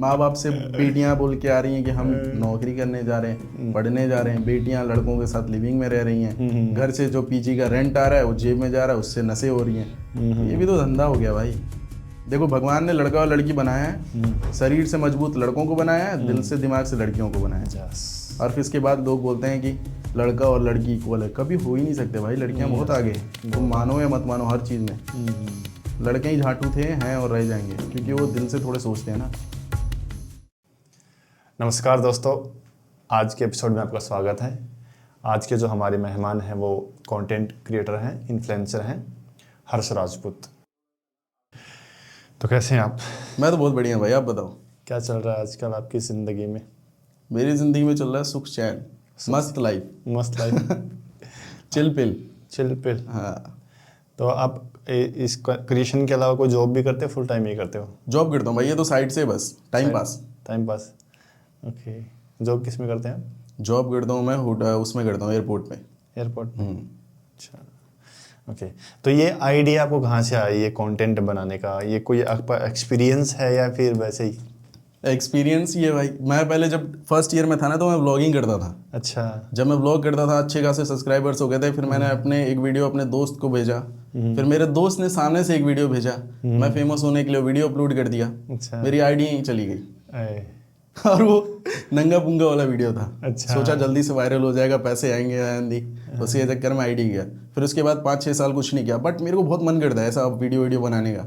माँ बाप से बेटियां बोल के आ रही हैं कि हम नौकरी करने जा रहे हैं, पढ़ने जा रहे हैं, बेटियां लड़कों के साथ लिविंग में रह रही हैं, घर से जो पीजी का रेंट आ रहा है वो जेब में जा रहा है, उससे नशे हो रही हैं। ये भी तो धंधा हो गया भाई। देखो भगवान ने लड़का और लड़की बनाया है, शरीर से मजबूत लड़कों को बनाया है, दिल से दिमाग से लड़कियों को बनाया है। और फिर इसके बाद लोग बोलते हैं कि लड़का और लड़की इक्वल है। कभी हो ही नहीं सकते भाई, लड़कियां बहुत आगे हैं। तुम मानो या मत मानो, हर चीज़ में लड़के ही झाटू थे, हैं और रह जाएंगे, क्योंकि वो दिल से थोड़े सोचते हैं ना। नमस्कार दोस्तों, आज के एपिसोड में आपका स्वागत है। आज के जो हमारे मेहमान हैं वो कंटेंट क्रिएटर हैं, इन्फ्लुएंसर हैं, हर्ष राजपूत। तो कैसे हैं आप? मैं तो बहुत बढ़िया भाई, आप बताओ क्या चल रहा है आजकल आपकी ज़िंदगी में? मेरी ज़िंदगी में चल रहा है सुख चैन, मस्त लाइफ। मस्त लाइफ। Chill pill. हाँ, तो आप इस क्रिएशन के अलावा कोई जॉब भी करते हो? फुल टाइम ही करते हो? जॉब करता हूँ भाई, ये तो साइड से बस टाइम पास। ओके, जॉब किस में करते हैं आप? जॉब करता हूँ मैं उसमें करता हूँ, एयरपोर्ट में। एयरपोर्ट में? अच्छा, ओके। तो ये आइडिया आपको कहाँ से आया, ये कंटेंट बनाने का? ये कोई आपका एक्सपीरियंस है या फिर वैसे ही? एक्सपीरियंस ये भाई, मैं पहले जब फर्स्ट ईयर में था ना तो मैं व्लॉगिंग करता था। अच्छा। जब मैं व्लॉग करता था, अच्छे खासे सब्सक्राइबर्स हो गए थे। फिर मैंने अपने एक वीडियो अपने दोस्त को भेजा, फिर मेरे दोस्त ने सामने से एक वीडियो भेजा, मैं फेमस होने के लिए वीडियो अपलोड कर दिया। अच्छा। मेरी आईडी यहीं चली गई। अय, और वो नंगा पुंगा वाला वीडियो था। अच्छा। सोचा जल्दी से वायरल हो जाएगा, पैसे आएंगे आंधी, उसी चक्कर में आईडी गया। फिर उसके बाद 5-6 साल कुछ नहीं किया, बट मेरे को बहुत मन करता है ऐसा वीडियो बनाने का,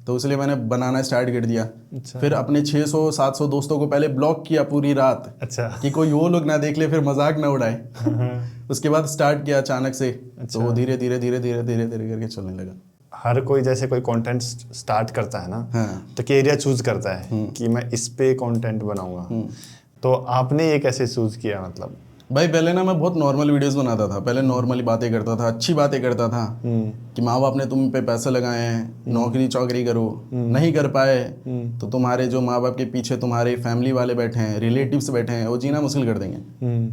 तो इसलिए मैंने बनाना स्टार्ट कर दिया। अच्छा। फिर अपने 600-700 दोस्तों को पहले ब्लॉक किया पूरी रात, अच्छा। कि कोई वो लोग ना देख ले, फिर मजाक ना उड़ाए। उसके बाद स्टार्ट किया अचानक से। अच्छा। तो वो धीरे धीरे करके चलने लगा। हर कोई जैसे कोई कंटेंट स्टार्ट करता है ना, हाँ। तो एरिया चूज करता है कि मैं इस पे कंटेंट बनाऊंगा। तो आपने ये कैसे चूज किया? मतलब भाई पहले ना मैं बहुत नॉर्मल वीडियोस बनाता था, पहले नॉर्मली बातें करता था, अच्छी बातें करता था कि माँ बाप ने तुम पे पैसे लगाए हैं, नौकरी चौकरी करो, नहीं कर पाए तो तुम्हारे जो माँ बाप के पीछे तुम्हारे फैमिली वाले बैठे हैं, रिलेटिव्स बैठे हैं, वो जीना मुश्किल कर देंगे।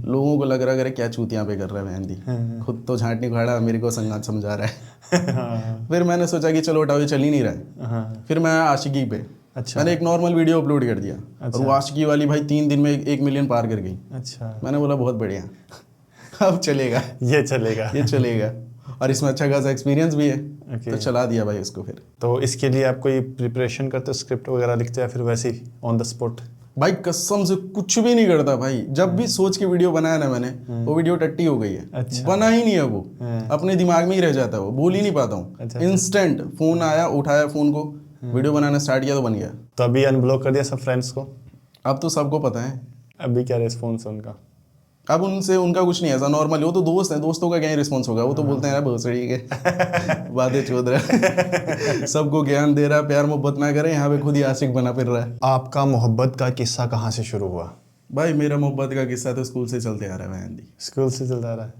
लोगों को लग रहा है क्या चूतियाँ पे कर रहा है मेहंदी, खुद तो झांट नहीं खड़ा, मेरे को संगात समझा रहा है। फिर मैंने सोचा कि चलो उठाओ, ये चल ही नहीं रहा है। फिर मैं आशिकी पे मैंने एक नॉर्मल वीडियो अपलोड कर दिया। और वो आशिकी वाली भाई 3 दिन में 1 मिलियन पार कर गई। अच्छा। मैंने बोला बहुत बढ़िया, अब चलेगा, ये चलेगा। और इसमें अच्छा खासा एक्सपीरियंस भी है। तो चला दिया भाई उसको। फिर तो इसके लिए आप कोई प्रिपरेशन करते हो, स्क्रिप्ट वगैरह लिखते हो या फिर वैसे ही ऑन द स्पॉट? भाई कसम से कुछ भी नहीं करता भाई। जब भी सोच के वीडियो बनाया ना मैंने, वो वीडियो टट्टी हो गई है। अच्छा। बना ही नहीं है वो, अपने दिमाग में ही रह जाता है, वो बोल ही नहीं पाता हूँ। अच्छा। इंस्टेंट फोन आया, उठाया फोन को, वीडियो बनाना स्टार्ट किया तो बन गया। तो अभी अनब्लॉक कर दिया सब फ्रेंड्स को? अब तो सबको पता है। अभी क्या रिस्पॉन्स है उनका? अब उनका कुछ नहीं है ऐसा, नॉर्मली वो तो दोस्त हैं, दोस्तों का क्या ही रिस्पॉन्स होगा। वो तो बोलते हैं ना भोसड़ी के बातें चोद रहा, सबको ज्ञान दे रहा, प्यार मोहब्बत ना करे, यहाँ पे खुद ही आशिक बना फिर रहा है। आपका मोहब्बत का किस्सा कहाँ से शुरू हुआ? भाई मेरा मोहब्बत का किस्सा तो स्कूल से चलते आ रहा है हिंदी। स्कूल से चलता आ रहा है?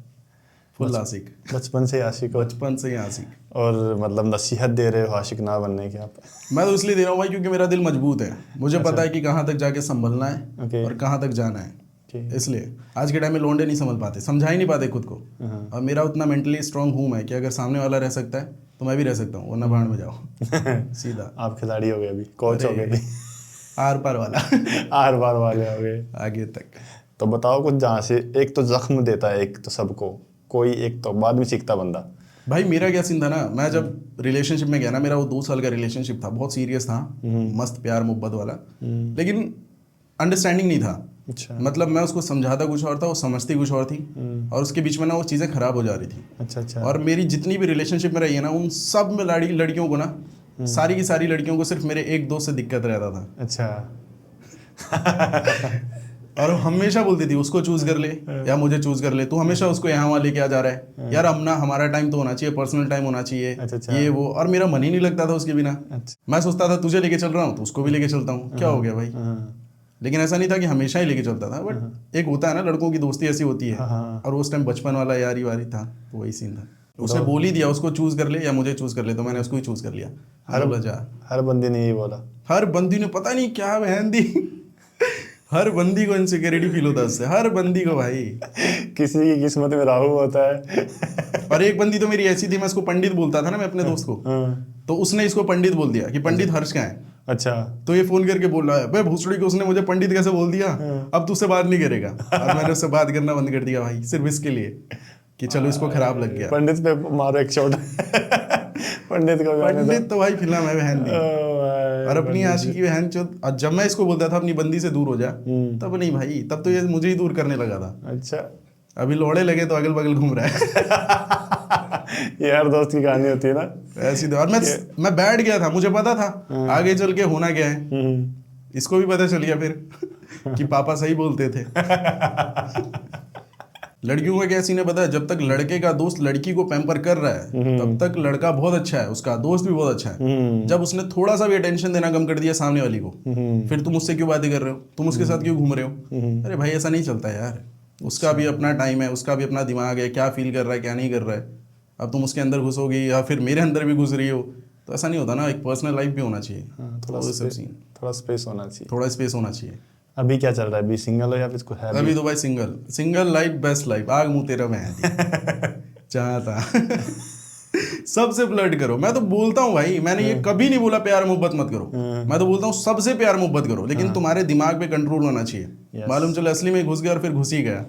फुल आशिक, बचपन से आशिक? बचपन से ही आशिक। और मतलब नसीहत दे रहे हो आशिक ना बनने की आप? मैं तो इसलिए दे रहा हूँ भाई क्योंकि मेरा दिल मजबूत है। मुझे पता है कि कहाँ तक जाके संभलना है और कहाँ तक जाना है। इसलिए आज के टाइम में लौंडे नहीं संभल पाते, समझा ही नहीं पाते खुद को। और मेरा उतना मेंटली स्ट्रांग हूँ मैं कि अगर सामने वाला रह सकता है तो मैं भी रह सकता हूँ, वरना भाड़ में जाओ सीधा। आप खिलाड़ी हो गए, अभी कोच हो गए, अभी आर पार वाला आर पार वाले हो गए आगे तक। तो बताओ कुछ जहाँ से एक तो जख्म देता है, एक तो सबको, कोई एक तो बाद में सीखता बंदा। भाई मेरा क्या सीन था ना, मैं जब रिलेशनशिप में गया ना, मेरा वो 2 साल का रिलेशनशिप था, बहुत सीरियस था, मस्त प्यार मोहब्बत वाला, लेकिन अंडरस्टैंडिंग नहीं था। अच्छा। मतलब मैं उसको समझाता कुछ और था, वो समझती कुछ और थी, और उसके बीच में ना वो चीज़ें खराब हो जा रही थी। अच्छा। और मेरी जितनी भी रिलेशनशिप में रही है ना, उन सब में लड़कियों को ना, सारी की सारी लड़कियों को सिर्फ मेरे एक दोस्त से दिक्कत रहता था। अच्छा। और वो हमेशा बोलती थी उसको चूज कर ले या मुझे चूज कर ले, तू हमेशा उसको यहाँ वहाँ लेके आ जा रहा है। यार अपना हमारा टाइम तो होना चाहिए, पर्सनल टाइम होना चाहिए। अच्छा। ये वो, और मेरा मन ही नहीं लगता था उसके बिना। अच्छा। मैं सोचता था तुझे लेके चल रहा हूँ तो उसको भी लेके चलता हूँ, क्या हो गया भाई। लेकिन ऐसा नहीं था कि हमेशा ही लेके चलता था, बट एक होता है ना लड़कों की दोस्ती ऐसी होती है। और उस टाइम बचपन वाला यारी वारी था, तो वही सीन था। उसने बोल ही दिया उसको चूज कर ले या मुझे चूज कर ले, तो मैंने उसको ही चूज कर लिया। हर बंदी ने ये बोला? हर बंदी ने, पता नहीं क्या बहन दी हर बंदी को इनसिक्योरिटी फील होता है उससे, हर बंदी को भाई। किसी की किस्मत में राहु होता है। और एक बंदी तो मेरी ऐसी थी, मैं उसको पंडित बोलता था ना मैं अपने दोस्त को, तो उसने इसको पंडित बोल दिया कि पंडित हर्ष का है। अच्छा। तो ये फोन करके बोल रहा है, भाई भोसड़ी को उसने मुझे पंडित कैसे बोल दिया, अब तुझसे बात नहीं करेगा। अब मैंने उससे बात करना बंद कर दिया भाई, सिर्फ इसके लिए कि चलो इसको खराब लग गया। पंडित पे मारो एक शॉट। पंडित को पंडित तो भाई फिल्म है बहन दी, और अपनी आशिकी बहन चो। जब मैं इसको बोलता था अपनी बंदी से दूर हो जा, तब नहीं भाई, तब तो ये मुझे ही दूर करने लगा था। अच्छा। अभी लोड़े लगे तो अगल बगल घूम रहा है। ये हर दोस्त की कहानी होती है ना ऐसी। और मैं बैठ गया था, मुझे पता था आगे चल के होना क्या है। इसको भी पता चल गया फिर कि पापा सही बोलते थे। लड़कियों का क्या सीन है पता है, जब तक लड़के का दोस्त लड़की को पैम्पर कर रहा है तब तक लड़का बहुत अच्छा है, उसका दोस्त भी बहुत अच्छा है। जब उसने थोड़ा सा भी अटेंशन देना कम कर दिया सामने वाली को, फिर तुम उससे क्यों बातें कर रहे हो, तुम उसके साथ क्यों घूम रहे हो। अरे भाई ऐसा नहीं चलता यार, उसका भी अपना टाइम है, उसका भी अपना दिमाग है, क्या फील कर रहा है क्या नहीं कर रहा है। अब तुम उसके अंदर घुसोगी या फिर मेरे अंदर भी घुस रही हो, तो ऐसा नहीं होता ना। एक पर्सनल लाइफ भी होना चाहिए। थोड़ा स्पेस होना चाहिए, थोड़ा स्पेस होना चाहिए। अभी क्या चल रहा है, अभी सिंगल हो या फिर कुछ है? अभी तो भाई सिंगल लाइफ बेस्ट लाइफ। आग मुंह तेरा मैं चाहता। सबसे फ्लर्ट करो। मैं तो बोलता हूँ भाई, मैंने ये कभी नहीं बोला प्यार मोहब्बत मत करो। मैं तो बोलता हूँ सबसे प्यार मोहब्बत करो, लेकिन तुम्हारे दिमाग पे कंट्रोल होना चाहिए। मालूम चलो असली में घुस गया और फिर घुस ही गया,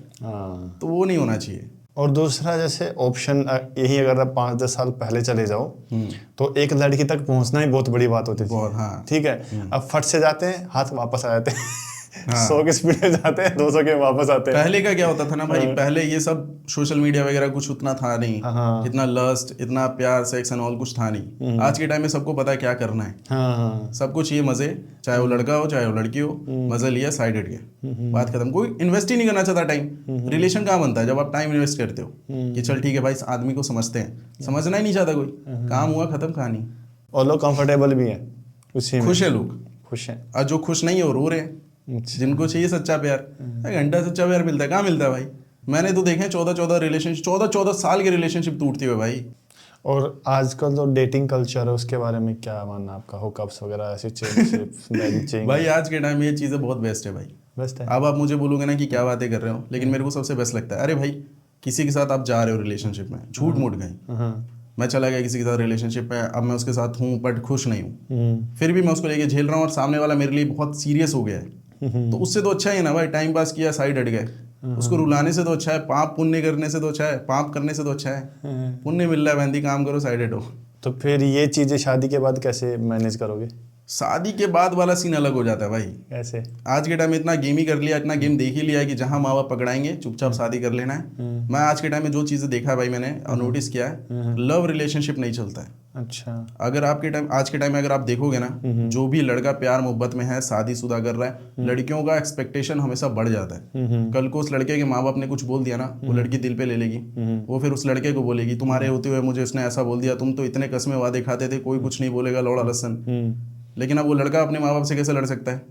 तो वो नहीं होना चाहिए। और दूसरा जैसे ऑप्शन यही, अगर आप 5-10 साल पहले चले जाओ तो एक लड़की तक पहुंचना ही बहुत बड़ी बात होती थी। हाँ। ठीक है, अब फट से जाते हैं, हाथ वापस आ जाते हैं। 100 की स्पीड में जाते हैं, 200 के वापस आते हैं। पहले का क्या होता था ना भाई, पहले ये सब सोशल मीडिया वगैरह कुछ उतना था नहीं। इतना लस्ट, इतना प्यार, सेक्स एंड ऑल कुछ था नहीं। आज के टाइम में सबको पता है क्या करना है। सबको चाहिए मजे, चाहे वो लड़का हो चाहे वो लड़की हो, मजे लिया साइड हट गया, बात खत्म। कोई इन्वेस्ट ही नहीं करना चाहता टाइम। रिलेशन कहाँ बनता है जब आप टाइम इन्वेस्ट करते हो कि चल ठीक है भाई इस आदमी को समझते हैं। समझना ही नहीं चाहता कोई, काम हुआ खत्म कहानी। और लोग कंफर्टेबल भी हैं उसी में, खुश है लोग, खुश हैं। और जो खुश नहीं है वो रो रहे हैं। जिनको चाहिए सच्चा प्यार, घंटा सच्चा प्यार मिलता है, कहाँ मिलता है भाई। मैंने तो देखे 14 रिलेशनशिप, 14 साल के रिलेशनशिप टूटती हुए भाई। और आजकल जो डेटिंग कल्चर है उसके बारे में क्या मानना आपका, हुकअप्स वगैरह ऐसी चीजें? भाई आज के टाइम में ये चीज़ें बहुत बेस्ट है भाई, बेस्ट है। अब आप मुझे बोलोगे ना कि क्या बातें कर रहे हो, लेकिन मेरे को सबसे बेस्ट लगता है। अरे भाई किसी के साथ आप जा रहे हो रिलेशनशिप में, झूठ मूठ गई, मैं चला गया किसी के साथ रिलेशनशिप में, अब मैं उसके साथ हूँ बट खुश नहीं हूँ, फिर भी मैं उसको लेके झेल रहा हूँ और सामने वाला मेरे लिए बहुत सीरियस हो गया है, तो उससे तो अच्छा है ना भाई, टाइम पास किया साइड हट गए। उसको रुलाने से तो अच्छा है, पाप पुण्य करने से तो अच्छा है, पाप करने से तो अच्छा है, पुण्य मिल रहा है, बंदी काम करो साइड हटो। तो फिर ये चीजें शादी के बाद कैसे मैनेज करोगे? शादी के बाद वाला सीन अलग हो जाता है भाई। कैसे? आज के टाइम में इतना गेम ही कर लिया, इतना गेम देख ही लिया है कि जहां माँ बाप पकड़ाएंगे चुपचाप शादी कर लेना है। मैं आज के टाइम में जो चीज़ें देखा है भाई मैंने और नोटिस किया है, लव रिलेशनशिप नहीं चलता है। अच्छा। अगर आपके टाइम, आज के टाइम में अगर आप देखोगे ना, जो भी लड़का प्यार मोहब्बत में है, शादीशुदा कर रहा है, लड़कियों का एक्सपेक्टेशन हमेशा बढ़ जाता है। कल को उस लड़के के माँ बाप ने कुछ बोल दिया ना, वो लड़की दिल पे ले लेगी, वो फिर उस लड़के को बोलेगी तुम्हारे होते हुए मुझे उसने ऐसा बोल दिया, तुम तो इतने कसमें वादे खाते थे, कोई कुछ नहीं बोलेगा, लौड़ा लसन। लेकिन अब वो लड़का अपने माँ बाप से कैसे लड़ सकता है?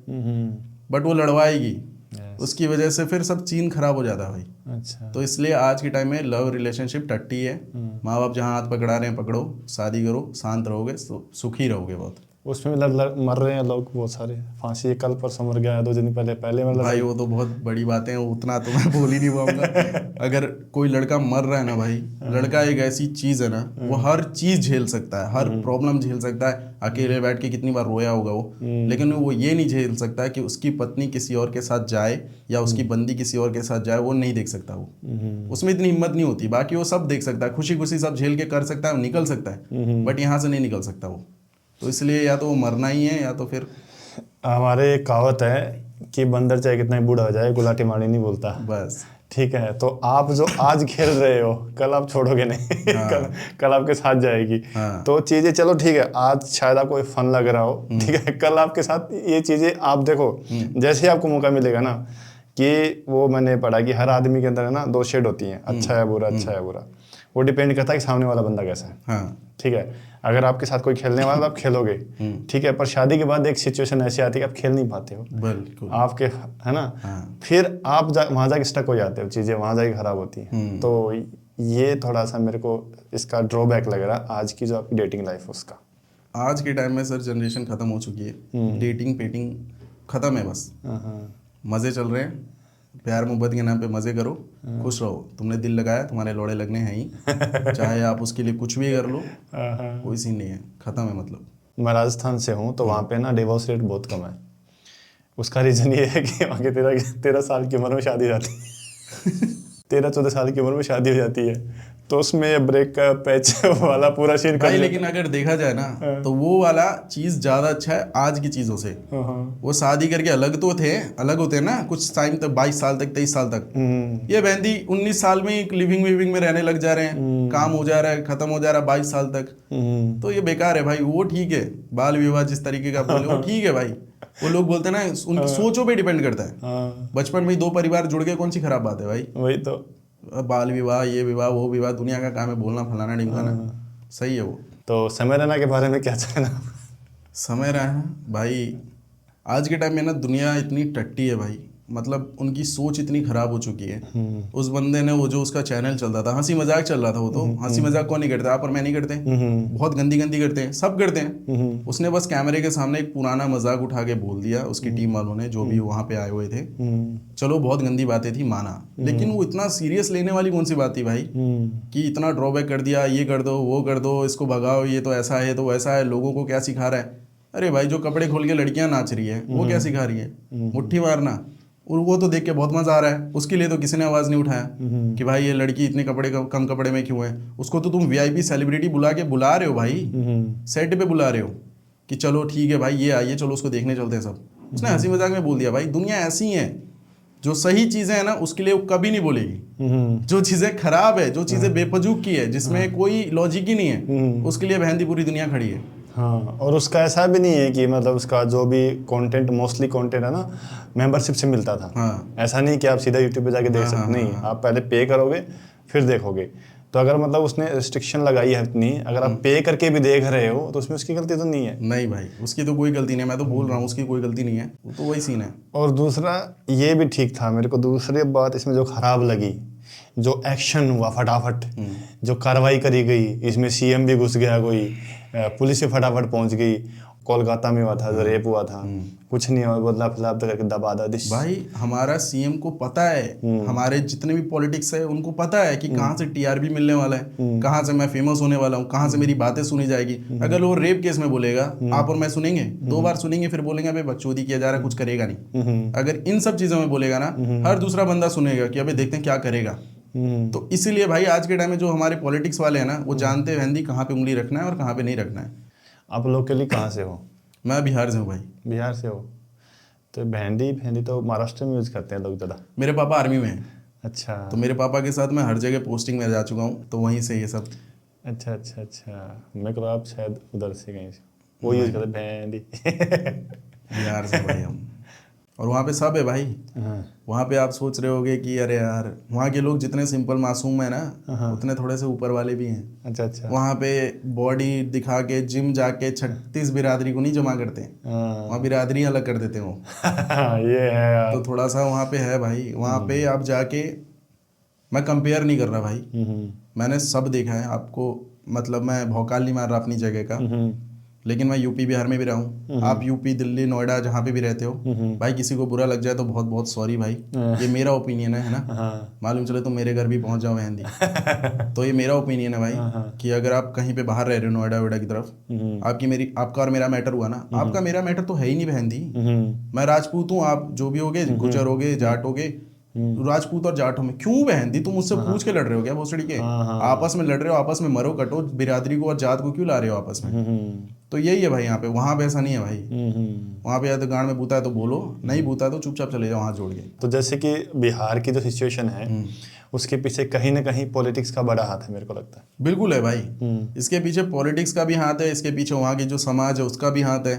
बट वो लड़वाएगी, उसकी वजह से फिर सब सीन खराब हो जाता है भाई। अच्छा। तो इसलिए आज के टाइम में लव रिलेशनशिप टट्टी है। माँ बाप जहाँ हाथ पकड़ा रहे हैं पकड़ो, शादी करो, शांत रहोगे, सुखी रहोगे बहुत। उसमें मर रहे हैं लोग बहुत सारे, फांसी कल परसों मर गया, 2 दिन पहले मतलब भाई वो तो बहुत बड़ी बातें हैं, उतना तो मैं बोल ही नहीं पाऊंगा। अगर कोई लड़का मर रहा है ना भाई, लड़का एक ऐसी चीज है ना, वो हर चीज झेल सकता है, हर प्रॉब्लम झेल सकता है। अकेले बैठ के कितनी बार रोया होगा वो, लेकिन वो ये नहीं झेल सकता कि उसकी पत्नी किसी और के साथ जाए या उसकी बंदी किसी और के साथ जाए, वो नहीं देख सकता। वो उसमें इतनी हिम्मत नहीं होती। बाकी वो सब देख सकता है, खुशी खुशी सब झेल के कर सकता है, निकल सकता है, बट यहाँ से नहीं निकल सकता वो। तो इसलिए या तो वो मरना ही है या तो फिर, हमारे एक कहावत है कि बंदर चाहे कितना ही बूढ़ा हो जाए गुलाटी माड़ी नहीं बोलता। बस ठीक है, तो आप जो आज खेल रहे हो कल आप छोड़ोगे नहीं। हाँ। कल आपके साथ जाएगी। हाँ। तो चीजें चलो ठीक है, आज शायद आपको फन लग रहा हो, ठीक है, कल आपके साथ ये चीजें आप देखो, जैसे ही आपको मौका मिलेगा ना, कि वो मैंने पढ़ा कि हर आदमी के अंदर है ना 2 शेड होती हैं, अच्छा है बुरा, अच्छा है बुरा। वो डिपेंड करता है कि सामने वाला बंदा कैसा है। हाँ। ठीक है, अगर आपके साथ कोई खेलने वाला तो आप खेलोगे, ठीक है, पर शादी के बाद एक सिचुएशन ऐसी आती है कि आप खेल नहीं पाते हो, बिल्कुल आपके, है ना। हाँ। फिर आप वहाँ जाके स्टक हो जाते हो, चीज़ें वहाँ जाके खराब होती हैं। तो ये थोड़ा सा मेरे को इसका ड्रॉबैक लग रहा है आज की जो आपकी डेटिंग लाइफ है उसका। आज के टाइम में सर जनरेशन खत्म हो चुकी है, डेटिंग पेटिंग खत्म है, बस मज़े चल रहे हैं। प्यार मोहब्बत के नाम पे मज़े करो, खुश रहो। तुमने दिल लगाया, तुम्हारे लौड़े लगने हैं ही, चाहे आप उसके लिए कुछ भी कर लो, कोई सीन नहीं है, खत्म है मतलब। मैं राजस्थान से हूँ, तो वहाँ पे ना डिवोर्स रेट बहुत कम है। उसका रीज़न ये है कि वहाँ के 13 साल की उम्र में शादी हो जाती है 13-14 साल की उम्र में शादी हो जाती है, तो उसमें ब्रेकअप पैच वाला पूरा सीन भाई। लेकिन अगर देखा जाए ना तो वो वाला चीज ज्यादा अच्छा है आज की चीजों से। वो शादी करके अलग तो थे, अलग होते हैं ना कुछ टाइम तक, 22 साल तक, 23 साल तक। ये बहंदी 19 साल में लिविंग विविंग में रहने लग जा रहे हैं, काम हो जा रहा है, खत्म हो जा रहा है 22 साल तक। तो ये बेकार है भाई। वो ठीक है, बाल विवाह जिस तरीके का बोले वो ठीक है भाई। वो लोग बोलते हैं ना, उनकी सोचों पे डिपेंड करता है। बचपन में ही 2 परिवार जुड़ गए, कौन सी खराब बात है भाई। वही तो, बाल विवाह, ये विवाह, वो विवाह, दुनिया का काम है बोलना, फलाना ढिमकाना, सही है वो। तो समय रैना के बारे में क्या कहना? समय रैना भाई, आज के टाइम में ना दुनिया इतनी टट्टी है भाई, मतलब उनकी सोच इतनी खराब हो चुकी है। उस बंदे ने वो जो उसका चैनल चल रहा था, हंसी मजाक चल रहा था, वो तो हंसी मजाक कौन नहीं करता, आप और मैं नहीं करते, बहुत गंदी गंदी करते हैं, सब करते हैं। उसने बस कैमरे के सामने एक पुराना मजाक उठा के बोल दिया, उसकी टीम वालों ने, जो भी वहाँ पे आए हुए थे। चलो बहुत गंदी बातें थी, माना, लेकिन वो इतना सीरियस लेने वाली कौन सी बात थी भाई, कि इतना ड्रॉबैक कर दिया, ये कर दो, वो कर दो, इसको भगाओ, ये तो ऐसा है, तो वैसा है, लोगों को क्या सिखा रहा है। अरे भाई, जो कपड़े खोल के लड़कियां नाच रही है वो क्या सिखा रही है, मुट्ठी मारना, और वो तो देख के बहुत मजा आ रहा है। उसके लिए तो किसी ने आवाज नहीं उठाया कि भाई ये लड़की इतने कपड़े कम कपड़े में क्यों है। उसको तो तुम वीआईपी सेलिब्रिटी बुला रहे हो भाई, सेट पे बुला रहे हो कि चलो ठीक है भाई ये आइए, चलो उसको देखने चलते हैं सब। उसने हंसी मजाक में बोल दिया। भाई दुनिया ऐसी है, जो सही चीजें है ना उसके लिए वो कभी नहीं बोलेगी, जो चीजें खराब है, जो चीजें बेफजूक की है, जिसमें कोई लॉजिक ही नहीं है, उसके लिए बहन दी पूरी दुनिया खड़ी है। हाँ, और उसका ऐसा भी नहीं है कि मतलब उसका जो भी कंटेंट, मोस्टली कंटेंट है ना, मेंबरशिप से मिलता था। हाँ। ऐसा नहीं कि आप सीधा यूट्यूब पे जाके देख सकते, नहीं, आप पहले पे करोगे फिर देखोगे। तो अगर मतलब उसने रिस्ट्रिक्शन लगाई है इतनी, अगर आप पे करके भी देख रहे हो तो उसमें उसकी गलती तो नहीं है। नहीं भाई, उसकी तो कोई गलती नहीं है, मैं तो बोल रहा हूँ उसकी कोई गलती नहीं है, वो तो वही सीन है। और दूसरा ये भी ठीक था, मेरे को दूसरी बात इसमें जो खराब लगी, जो एक्शन हुआ फटाफट, जो कार्रवाई करी गई, इसमें सीएम भी घुस गया, कोई पुलिस भी फटाफट पहुंच गई। कोलकाता में हुआ था जो रेप हुआ था, कुछ नहीं हुआ, बदला फलाप करके दबा दा दिस। भाई हमारा सीएम को पता है, हमारे जितने भी पॉलिटिक्स है उनको पता है कि कहाँ से टीआरपी मिलने वाला है, कहाँ से मैं फेमस होने वाला हूँ, कहाँ से मेरी बातें सुनी जाएगी। अगर वो रेप केस में बोलेगा, आप और मैं सुनेंगे, 2 बार सुनेंगे, फिर बोलेंगे अबे बकचोदी किया जा रहा है, कुछ करेगा नहीं। अगर इन सब चीजों में बोलेगा ना, हर दूसरा बंदा सुनेगा कि अबे देखते हैं क्या करेगा। तो इसीलिए भाई आज के टाइम में जो हमारे पॉलिटिक्स वाले हैं ना, वो जानते हैं हिंदी कहाँ पे उंगली रखना है और कहाँ पे नहीं रखना है। आप लोकली कहाँ से हो? मैं बिहार से हूँ भाई। बिहार से हो, तो भेंडी तो महाराष्ट्र में यूज करते हैं लोग ज़्यादा। मेरे पापा आर्मी में हैं। अच्छा, तो मेरे पापा के साथ मैं हर जगह पोस्टिंग में जा चुका हूँ, तो वहीं से ये सब। अच्छा, मेरे को आप शायद उधर से कहीं से वो यूज करते भेंडी बिहार से भाई हम। और वहाँ पे सब है भाई। वहाँ पे आप सोच रहे होगे कि अरे यार, वहाँ के लोग जितने सिंपल मासूम है ना, उतने थोड़े से ऊपर वाले भी हैं। अच्छा। वहाँ पे बॉडी दिखा के जिम जाके 36 बिरादरी को नहीं जमा करते, वहाँ बिरादरी अलग कर देते हैं वो ये है यार। तो थोड़ा सा वहाँ पे है भाई। वहाँ पे आप जाके, मैं कंपेयर नहीं कर रहा भाई, मैंने सब देखा है आपको, मतलब मैं भौकाल नहीं मार रहा अपनी जगह का, लेकिन मैं यूपी बिहार में भी रहा हूँ। आप यूपी, दिल्ली, नोएडा, जहाँ पे भी रहते हो भाई, किसी को बुरा लग जाए तो बहुत बहुत सॉरी भाई, ये मेरा ओपिनियन है ना। मालूम चले तो मेरे घर भी पहुँच जाओ हिंदी तो ये मेरा ओपिनियन है भाई, कि अगर आप कहीं पे बाहर रह रहे हो, नोएडा वोएडा की तरफ, आपका और मेरा मैटर हुआ ना, आपका मेरा मैटर तो है ही नहीं बहंदी। मैं राजपूत हूँ, आप जो भी होगे, गुजर होगे, जाट होगे, राजपूत और जाटों में क्यों बहन दी, तुम मुझसे पूछ के लड़ रहे हो क्या भोसड़ी के? आपस में लड़ रहे हो, आपस में मरो कटो, बिरादरी को और जात को क्यों ला रहे हो आपस में? तो यही है भाई यहाँ पे। वहाँ पे ऐसा नहीं है भाई। वहाँ पे या तो गांड में बूता है तो बोलो, नहीं बूता है तो चुपचाप चले जाओ हाथ जोड़ के। तो जैसे कि बिहार की जो सिचुएशन है, उसके पीछे कहीं ना कहीं पॉलिटिक्स का बड़ा हाथ है, मेरे को लगता है। बिल्कुल है भाई, इसके पीछे पॉलिटिक्स का भी हाथ है, इसके पीछे वहाँ की जो समाज है उसका भी हाथ है।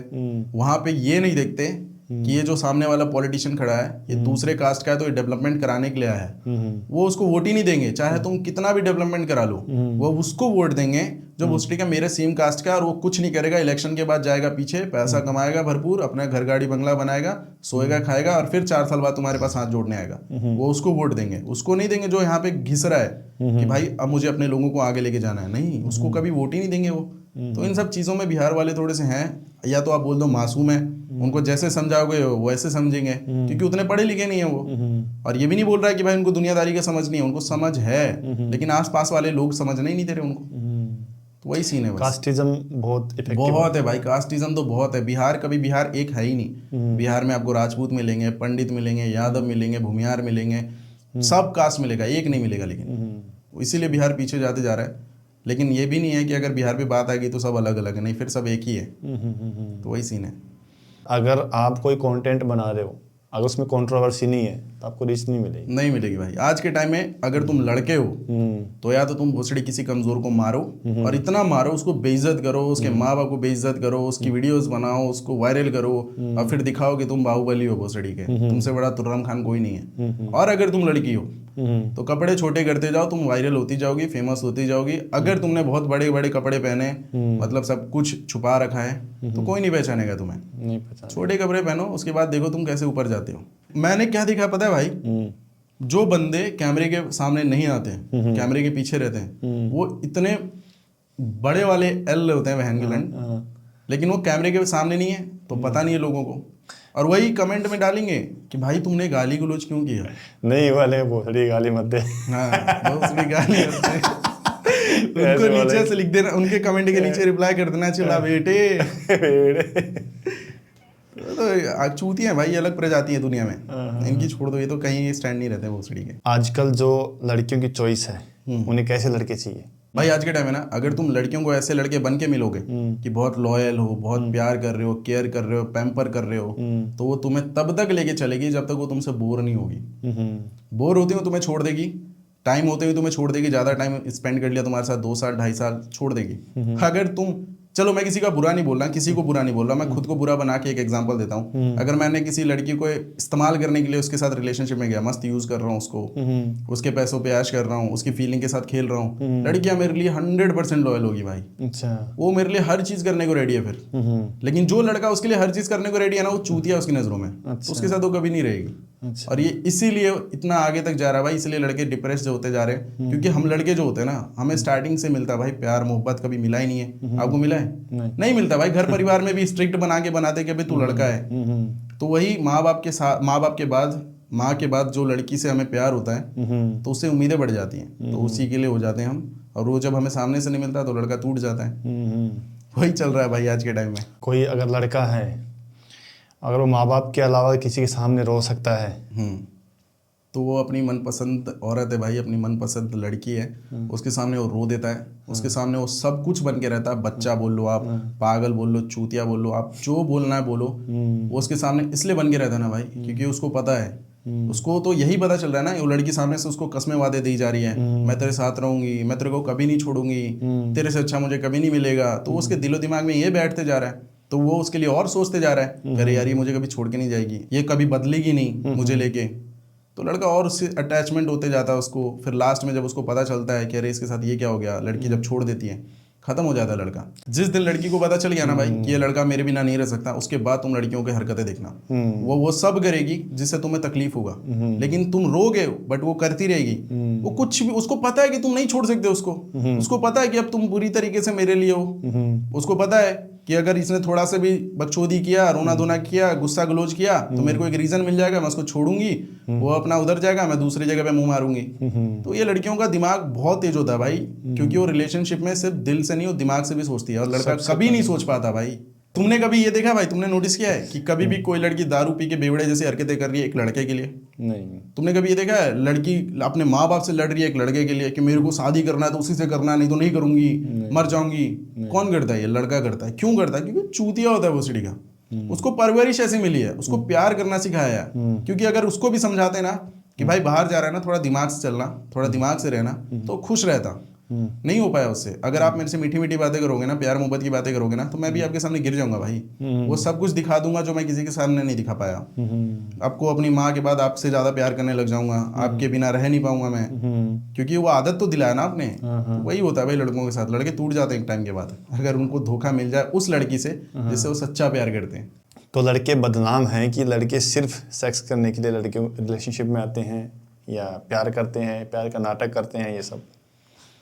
वहाँ पे ये नहीं देखते कि ये जो सामने वाला पॉलिटिशियन खड़ा है, ये दूसरे कास्ट का है, तो ये डेवलपमेंट कराने के लिए आया है। वो उसको वोट ही नहीं देंगे, चाहे तुम कितना भी डेवलपमेंट करा लो, वो उसको वोट देंगे जो भोसड़ी का मेरे सेम कास्ट का, और वो कुछ नहीं करेगा, इलेक्शन के बाद जाएगा पीछे, पैसा कमाएगा भरपूर, अपना घर गाड़ी बंगला बनाएगा, सोएगा खाएगा, और फिर 4 साल बाद तुम्हारे पास हाथ जोड़ने आएगा। वो उसको वोट देंगे, उसको नहीं देंगे जो यहाँ पे घिस रहा है कि भाई अब मुझे अपने लोगों को आगे लेके जाना है। नहीं, उसको कभी वोट ही नहीं देंगे वो। तो इन सब चीज़ों में बिहार वाले थोड़े से हैं, या तो आप बोल दो मासूम है, उनको जैसे समझाओगे वो ऐसे समझेंगे, क्योंकि उतने पढ़े लिखे नहीं है वो। और ये भी नहीं बोल रहा है कि भाई उनको दुनियादारी का समझ नहीं है, उनको समझ है, लेकिन आसपास वाले लोग समझने ही नहीं दे रहे उनको। तो वही सीन है बस। कास्टिज्म बहुत इफेक्टिव बहुत है भाई, कास्टिज्म तो बहुत है। बिहार एक है ही नहीं। बिहार में आपको राजपूत मिलेंगे, पंडित मिलेंगे, यादव मिलेंगे, भूमियार मिलेंगे, सब कास्ट मिलेगा, एक नहीं मिलेगा। लेकिन इसीलिए बिहार पीछे जाते जा रहा है। लेकिन ये भी नहीं है कि अगर बिहार पे बात आ गई तो सब अलग अलग है, नहीं, फिर सब एक ही है। तो वही सीन है। अगर आप कोई कंटेंट बना रहे हो, अगर उसमें कंट्रोवर्सी नहीं है तो आपको रीच नहीं मिलेगी। नहीं मिलेगी भाई। आज के टाइम में अगर तुम लड़के हो तो या तो तुम भोसड़ी किसी कमजोर को मारो, और इतना मारो उसको बेइज्जत करो, उसके माँ बाप को बेइज्जत करो, उसकी वीडियोस बनाओ, उसको वायरल करो, और फिर दिखाओ कि तुम बाहुबली हो भोसड़ी के, तुमसे बड़ा तुर्रम खान कोई नहीं है। और अगर तुम लड़की हो तो कपड़े छोटे करते जाओ, तुम वायरल होती जाओगी, फेमस होती जाओगी। अगर तुमने बहुत बड़े बड़े कपड़े पहने, मतलब सब कुछ छुपा रखा है, तो कोई नहीं पहचानेगा तुम्हें। नहीं पता। छोटे कपड़े पहनो, उसके बाद देखो तुम कैसे ऊपर जाते हो। मैंने क्या देखा पता है भाई, जो बंदे कैमरे के सामने नहीं आते, कैमरे के पीछे रहते हैं, वो इतने बड़े वाले एल होते हैं बहन के लंड, लेकिन वो कैमरे के सामने नहीं है तो पता नहीं है लोगों को। और वही कमेंट में डालेंगे कि भाई तुमने गाली गलौज क्यों किया। नहीं वाले भोसड़ी गाली मत दे। हाँ, भोसड़ी गाली उनको नीचे से लिख देना, उनके कमेंट के नीचे रिप्लाई कर देना, चला बेटे। तो चूतियां हैं भाई, अलग प्रजाति है दुनिया में, इनकी छोड़ दो, ये तो कहीं स्टैंड नहीं रहते भोसड़ी के। आजकल जो लड़कियों की चॉइस है, उन्हें कैसे लड़के चाहिए भाई? आज के टाइम में ना, अगर तुम लड़कियों को ऐसे लड़के बन के मिलोगे कि बहुत लॉयल हो, बहुत प्यार कर रहे हो, केयर कर रहे हो, पैम्पर कर रहे हो, तो वो तुम्हें तब तक लेके चलेगी जब तक वो तुमसे बोर नहीं होगी। बोर होती हो तुम्हें छोड़ देगी, टाइम होते हुए तुम्हें छोड़ देगी, ज्यादा टाइम स्पेंड कर लिया तुम्हारे साथ, 2 साल 2.5 साल छोड़ देगी। अगर तुम, चलो मैं किसी का बुरा नहीं बोल रहा, किसी को बुरा नहीं बोल रहा, मैं खुद को बुरा बना के एक एग्जांपल देता हूँ। अगर मैंने किसी लड़की को इस्तेमाल करने के लिए उसके साथ रिलेशनशिप में गया, मस्त यूज कर रहा हूँ उसको, उसके पैसों पे ऐश कर रहा हूँ, उसकी फीलिंग के साथ खेल रहा हूँ, लड़कियां मेरे लिए 100% लॉयल होगी भाई। अच्छा। वो मेरे लिए हर चीज करने को रेडी है फिर। लेकिन जो लड़का उसके लिए हर चीज करने को रेडी है ना, वो चूतिया उसकी नजरों में, तो उसके साथ वो कभी नहीं रहेगी। और ये इसीलिए इतना आगे तक जा रहा है भाई, इसलिए लड़के डिप्रेस जो होते जा रहे हैं, क्योंकि हम लड़के जो होते हैं ना, हमें स्टार्टिंग से मिलता भाई प्यार मोहब्बत, कभी मिला ही नहीं है। आपको मिला है? नहीं मिलता भाई। घर परिवार में भी स्ट्रिक्ट बना के बनाते कि भाई तू लड़का है। तो वही माँ बाप के साथ, माँ के बाद जो लड़की से हमें प्यार होता है, तो उससे उम्मीदें बढ़ जाती हैं, तो उसी के लिए हो जाते हैं हम। और वो जब हमें सामने से नहीं मिलता तो लड़का टूट जाता है। वही चल रहा है भाई आज के टाइम में। कोई अगर लड़का है, अगर वो माँ बाप के अलावा किसी के सामने रो सकता है, तो वो अपनी मनपसंद औरत है भाई, अपनी मनपसंद लड़की है, उसके सामने वो रो देता है, उसके सामने वो सब कुछ बन के रहता है। बच्चा बोल लो आप, पागल बोल लो, चूतिया बोल लो, आप जो बोलना है बोलो, वो उसके सामने इसलिए बन के रहता है ना भाई, क्योंकि उसको पता है, उसको तो यही पता चल रहा है ना, वो लड़की सामने से उसको कसमें वादे दी जा रही है, मैं तेरे साथ रहूंगी, मैं तेरे को कभी नहीं छोड़ूंगी, तेरे से अच्छा मुझे कभी नहीं मिलेगा। तो उसके दिलो दिमाग में ये बैठते जा रहा है, तो वो उसके लिए और सोचते जा रहा है, अरे यार ये मुझे कभी छोड़ के नहीं जाएगी, ये कभी बदलेगी नहीं मुझे लेके। तो लड़का और उससे अटैचमेंट होते जाता है उसको। फिर लास्ट में जब उसको पता चलता है कि अरे इसके साथ ये क्या हो गया, लड़की जब छोड़ देती है, खत्म हो जाता है लड़का। जिस दिन लड़की को पता चल गया ना भाई कि ये लड़का मेरे बिना नहीं रह सकता, उसके बाद तुम लड़कियों की हरकतें देखना, वो सब करेगी जिससे तुम्हें तकलीफ होगा, लेकिन तुम रोगे बट वो करती रहेगी। वो कुछ भी, उसको पता है कि तुम नहीं छोड़ सकते उसको पता है कि अब तुम बुरी तरीके से मेरे लिए हो, उसको पता है कि अगर इसने थोड़ा सा भी बकचोदी किया, रोना धोना किया, गुस्सा गलोच किया, तो मेरे को एक रीजन मिल जाएगा, मैं उसको छोड़ूंगी, वो अपना उधर जाएगा, मैं दूसरी जगह पे मुंह मारूंगी। तो ये लड़कियों का दिमाग बहुत तेज होता है भाई, क्योंकि वो रिलेशनशिप में सिर्फ दिल से नहीं, वो दिमाग से भी सोचती है, और लड़का कभी नहीं सोच पाता भाई। तुमने कभी ये देखा भाई, तुमने नोटिस किया है कि कभी भी कोई लड़की दारू पी के बेवड़े जैसी हरकतें कर रही है एक लड़के के लिए? नहीं। तुमने कभी ये देखा है लड़की अपने माँ बाप से लड़ रही है एक लड़के के लिए कि मेरे को शादी करना है तो उसी से करना है, नहीं तो नहीं करूंगी, मर जाऊंगी? कौन करता है? ये लड़का करता है। क्यों करता है? क्योंकि चूतिया होता है वो सीढ़ी का, उसको परवरिश ऐसी मिली है, उसको प्यार करना सिखाया है। क्योंकि अगर उसको भी समझाते ना कि भाई बाहर जा रहा है ना, थोड़ा दिमाग से चलना, थोड़ा दिमाग से रहना, तो खुश रहता। नहीं हो पाया उससे। अगर आप मेरे से मीठी मीठी बातें करोगे ना, प्यार मोहब्बत की बातें करोगे ना, तो मैं भी आपके सामने गिर जाऊंगा भाई। वो सब कुछ दिखा दूंगा जो मैं किसी के सामने नहीं दिखा पाया। आपको अपनी माँ के बाद आपसे ज्यादा प्यार करने लग जाऊंगा, आपके बिना रह नहीं पाऊंगा मैं, क्योंकि वो आदत तो दिलाया ना आपने। तो वही होता है भाई लड़कों के साथ, लड़के टूट जाते हैं एक टाइम के बाद, अगर उनको धोखा मिल जाए उस लड़की से जिससे वो सच्चा प्यार करते हैं। तो लड़के बदनाम हैं कि लड़के सिर्फ सेक्स करने के लिए लड़के रिलेशनशिप में आते हैं, या प्यार करते हैं, प्यार का नाटक करते हैं, ये सब?